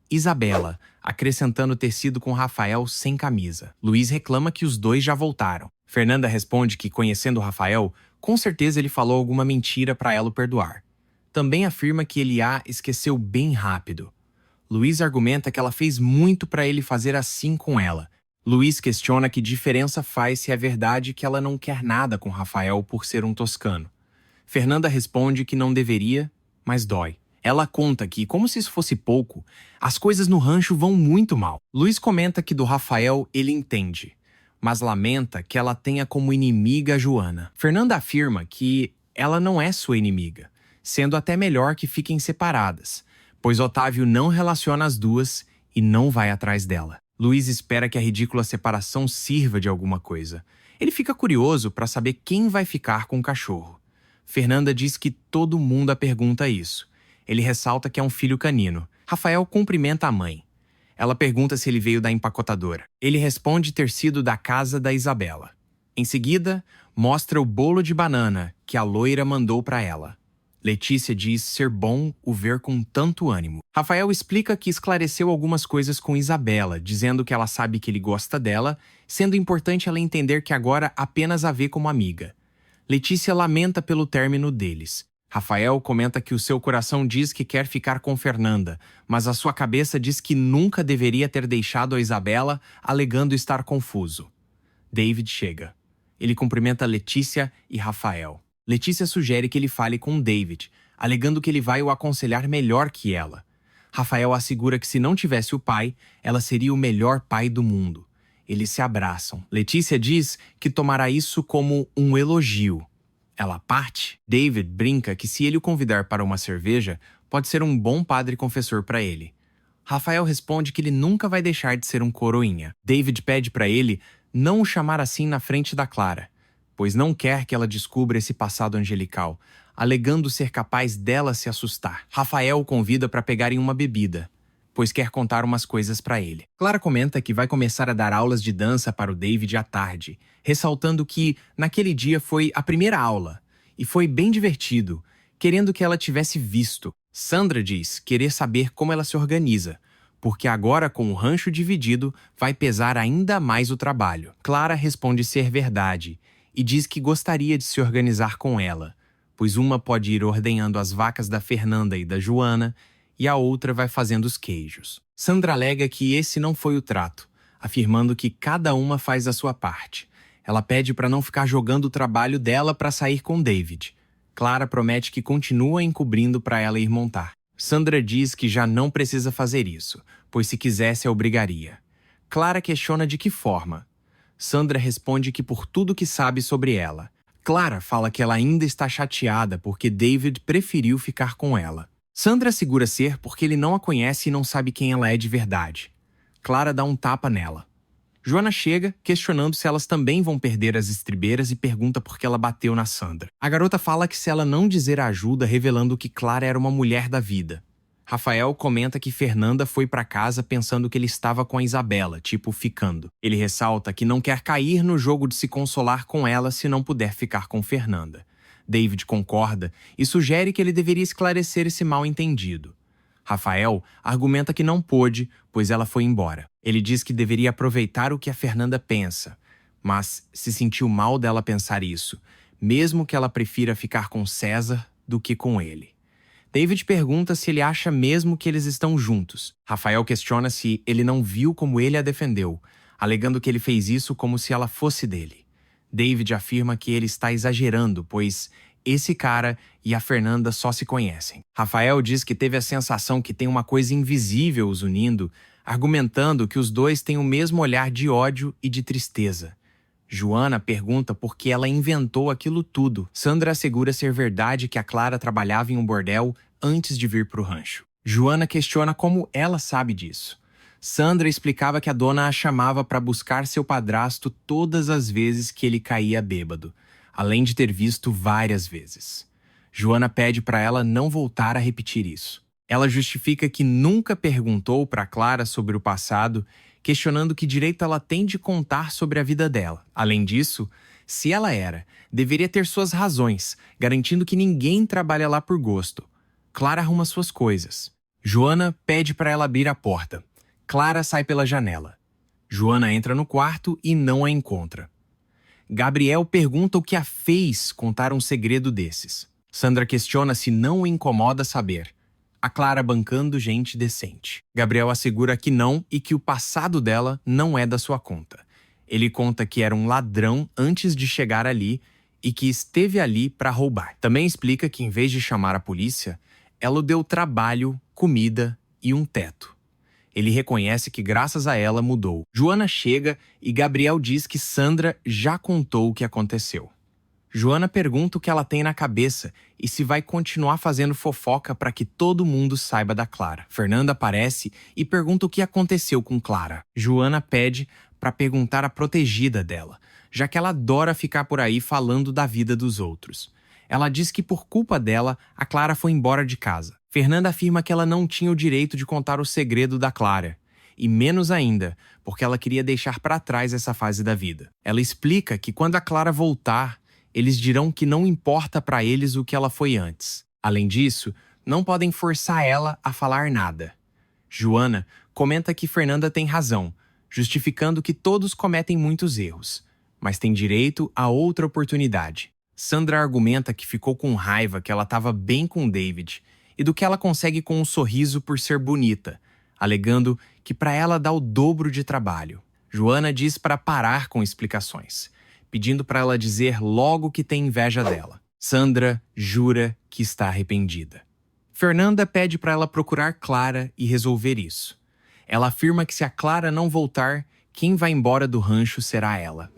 Speaker 1: Isabela, acrescentando ter sido com Rafael sem camisa. Luiz reclama que os dois já voltaram. Fernanda responde que, conhecendo Rafael, com certeza ele falou alguma mentira para ela o perdoar. Também afirma que ele a esqueceu bem rápido. Luiz argumenta que ela fez muito para ele fazer assim com ela. Luiz questiona que diferença faz se é verdade que ela não quer nada com Rafael por ser um toscano. Fernanda responde que não deveria, mas dói. Ela conta que, como se isso fosse pouco, as coisas no rancho vão muito mal. Luiz comenta que do Rafael ele entende. mas lamenta que ela tenha como inimiga a Joana. Fernanda afirma que ela não é sua inimiga, sendo até melhor que fiquem separadas, pois Otávio não relaciona as duas e não vai atrás dela. Luiz espera que a ridícula separação sirva de alguma coisa. Ele fica curioso para saber quem vai ficar com o cachorro. Fernanda diz que todo mundo a pergunta isso. Ele ressalta que é um filho canino. Rafael cumprimenta a mãe. Ela pergunta se ele veio da empacotadora. Ele responde ter sido da casa da Isabela. Em seguida, mostra o bolo de banana que a loira mandou para ela. Letícia diz ser bom o ver com tanto ânimo. Rafael explica que esclareceu algumas coisas com Isabela, dizendo que ela sabe que ele gosta dela, sendo importante ela entender que agora apenas a vê como amiga. Letícia lamenta pelo término deles. Rafael comenta que o seu coração diz que quer ficar com Fernanda, mas a sua cabeça diz que nunca deveria ter deixado a Isabela, alegando estar confuso. David chega. Ele cumprimenta Letícia e Rafael. Letícia sugere que ele fale com David, alegando que ele vai o aconselhar melhor que ela. Rafael assegura que se não tivesse o pai, ela seria o melhor pai do mundo. Eles se abraçam. Letícia diz que tomará isso como um elogio. Ela parte. David brinca que se ele o convidar para uma cerveja, pode ser um bom padre confessor para ele. Rafael responde que ele nunca vai deixar de ser um coroinha. David pede para ele não o chamar assim na frente da Clara, pois não quer que ela descubra esse passado angelical, alegando ser capaz dela se assustar. Rafael o convida para pegarem uma bebida, pois quer contar umas coisas para ele. Clara comenta que vai começar a dar aulas de dança para o David à tarde, ressaltando que naquele dia foi a primeira aula e foi bem divertido, querendo que ela tivesse visto. Sandra diz querer saber como ela se organiza, porque agora com o rancho dividido vai pesar ainda mais o trabalho. Clara responde ser verdade e diz que gostaria de se organizar com ela, pois uma pode ir ordenhando as vacas da Fernanda e da Joana e a outra vai fazendo os queijos. Sandra alega que esse não foi o trato, afirmando que cada uma faz a sua parte. Ela pede para não ficar jogando o trabalho dela para sair com David. Clara promete que continua encobrindo para ela ir montar. Sandra diz que já não precisa fazer isso, pois se quisesse a obrigaria. Clara questiona de que forma. Sandra responde que por tudo que sabe sobre ela. Clara fala que ela ainda está chateada porque David preferiu ficar com ela. Sandra assegura ser porque ele não a conhece e não sabe quem ela é de verdade. Clara dá um tapa nela. Joana chega, questionando se elas também vão perder as estribeiras e pergunta por que ela bateu na Sandra. A garota fala que se ela não dizer ajuda, revelando que Clara era uma mulher da vida. Rafael comenta que Fernanda foi para casa pensando que ele estava com a Isabela, tipo ficando. Ele ressalta que não quer cair no jogo de se consolar com ela se não puder ficar com Fernanda. David concorda e sugere que ele deveria esclarecer esse mal-entendido. Rafael argumenta que não pôde, pois ela foi embora. Ele diz que deveria aproveitar o que a Fernanda pensa, mas se sentiu mal dela pensar isso, mesmo que ela prefira ficar com César do que com ele. David pergunta se ele acha mesmo que eles estão juntos. Rafael questiona se ele não viu como ele a defendeu, alegando que ele fez isso como se ela fosse dele. David afirma que ele está exagerando, pois esse cara e a Fernanda só se conhecem. Rafael diz que teve a sensação que tem uma coisa invisível os unindo, argumentando que os dois têm o mesmo olhar de ódio e de tristeza. Joana pergunta por que ela inventou aquilo tudo. Sandra assegura ser verdade que a Clara trabalhava em um bordel antes de vir para o rancho. Joana questiona como ela sabe disso. Sandra explicava que a dona a chamava para buscar seu padrasto todas as vezes que ele caía bêbado, além de ter visto várias vezes. Joana pede para ela não voltar a repetir isso. Ela justifica que nunca perguntou para Clara sobre o passado, questionando que direito ela tem de contar sobre a vida dela. Além disso, se ela era, deveria ter suas razões, garantindo que ninguém trabalha lá por gosto. Clara arruma suas coisas. Joana pede para ela abrir a porta. Clara sai pela janela. Joana entra no quarto e não a encontra. Gabriel pergunta o que a fez contar um segredo desses. Sandra questiona se não o incomoda saber. A Clara bancando gente decente. Gabriel assegura que não e que o passado dela não é da sua conta. Ele conta que era um ladrão antes de chegar ali e que esteve ali para roubar. Também explica que em vez de chamar a polícia, ela o deu trabalho, comida e um teto. Ele reconhece que graças a ela mudou. Joana chega e Gabriel diz que Sandra já contou o que aconteceu. Joana pergunta o que ela tem na cabeça e se vai continuar fazendo fofoca para que todo mundo saiba da Clara. Fernanda aparece e pergunta o que aconteceu com Clara. Joana pede para perguntar a protegida dela, já que ela adora ficar por aí falando da vida dos outros. Ela diz que por culpa dela, a Clara foi embora de casa. Fernanda afirma que ela não tinha o direito de contar o segredo da Clara, e menos ainda, porque ela queria deixar para trás essa fase da vida. Ela explica que quando a Clara voltar, eles dirão que não importa para eles o que ela foi antes. Além disso, não podem forçar ela a falar nada. Joana comenta que Fernanda tem razão, justificando que todos cometem muitos erros, mas tem direito a outra oportunidade. Sandra argumenta que ficou com raiva que ela estava bem com David e do que ela consegue com um sorriso por ser bonita, alegando que para ela dá o dobro de trabalho. Joana diz para parar com explicações, pedindo para ela dizer logo que tem inveja dela. Sandra jura que está arrependida. Fernanda pede para ela procurar Clara e resolver isso. Ela afirma que se a Clara não voltar, quem vai embora do rancho será ela.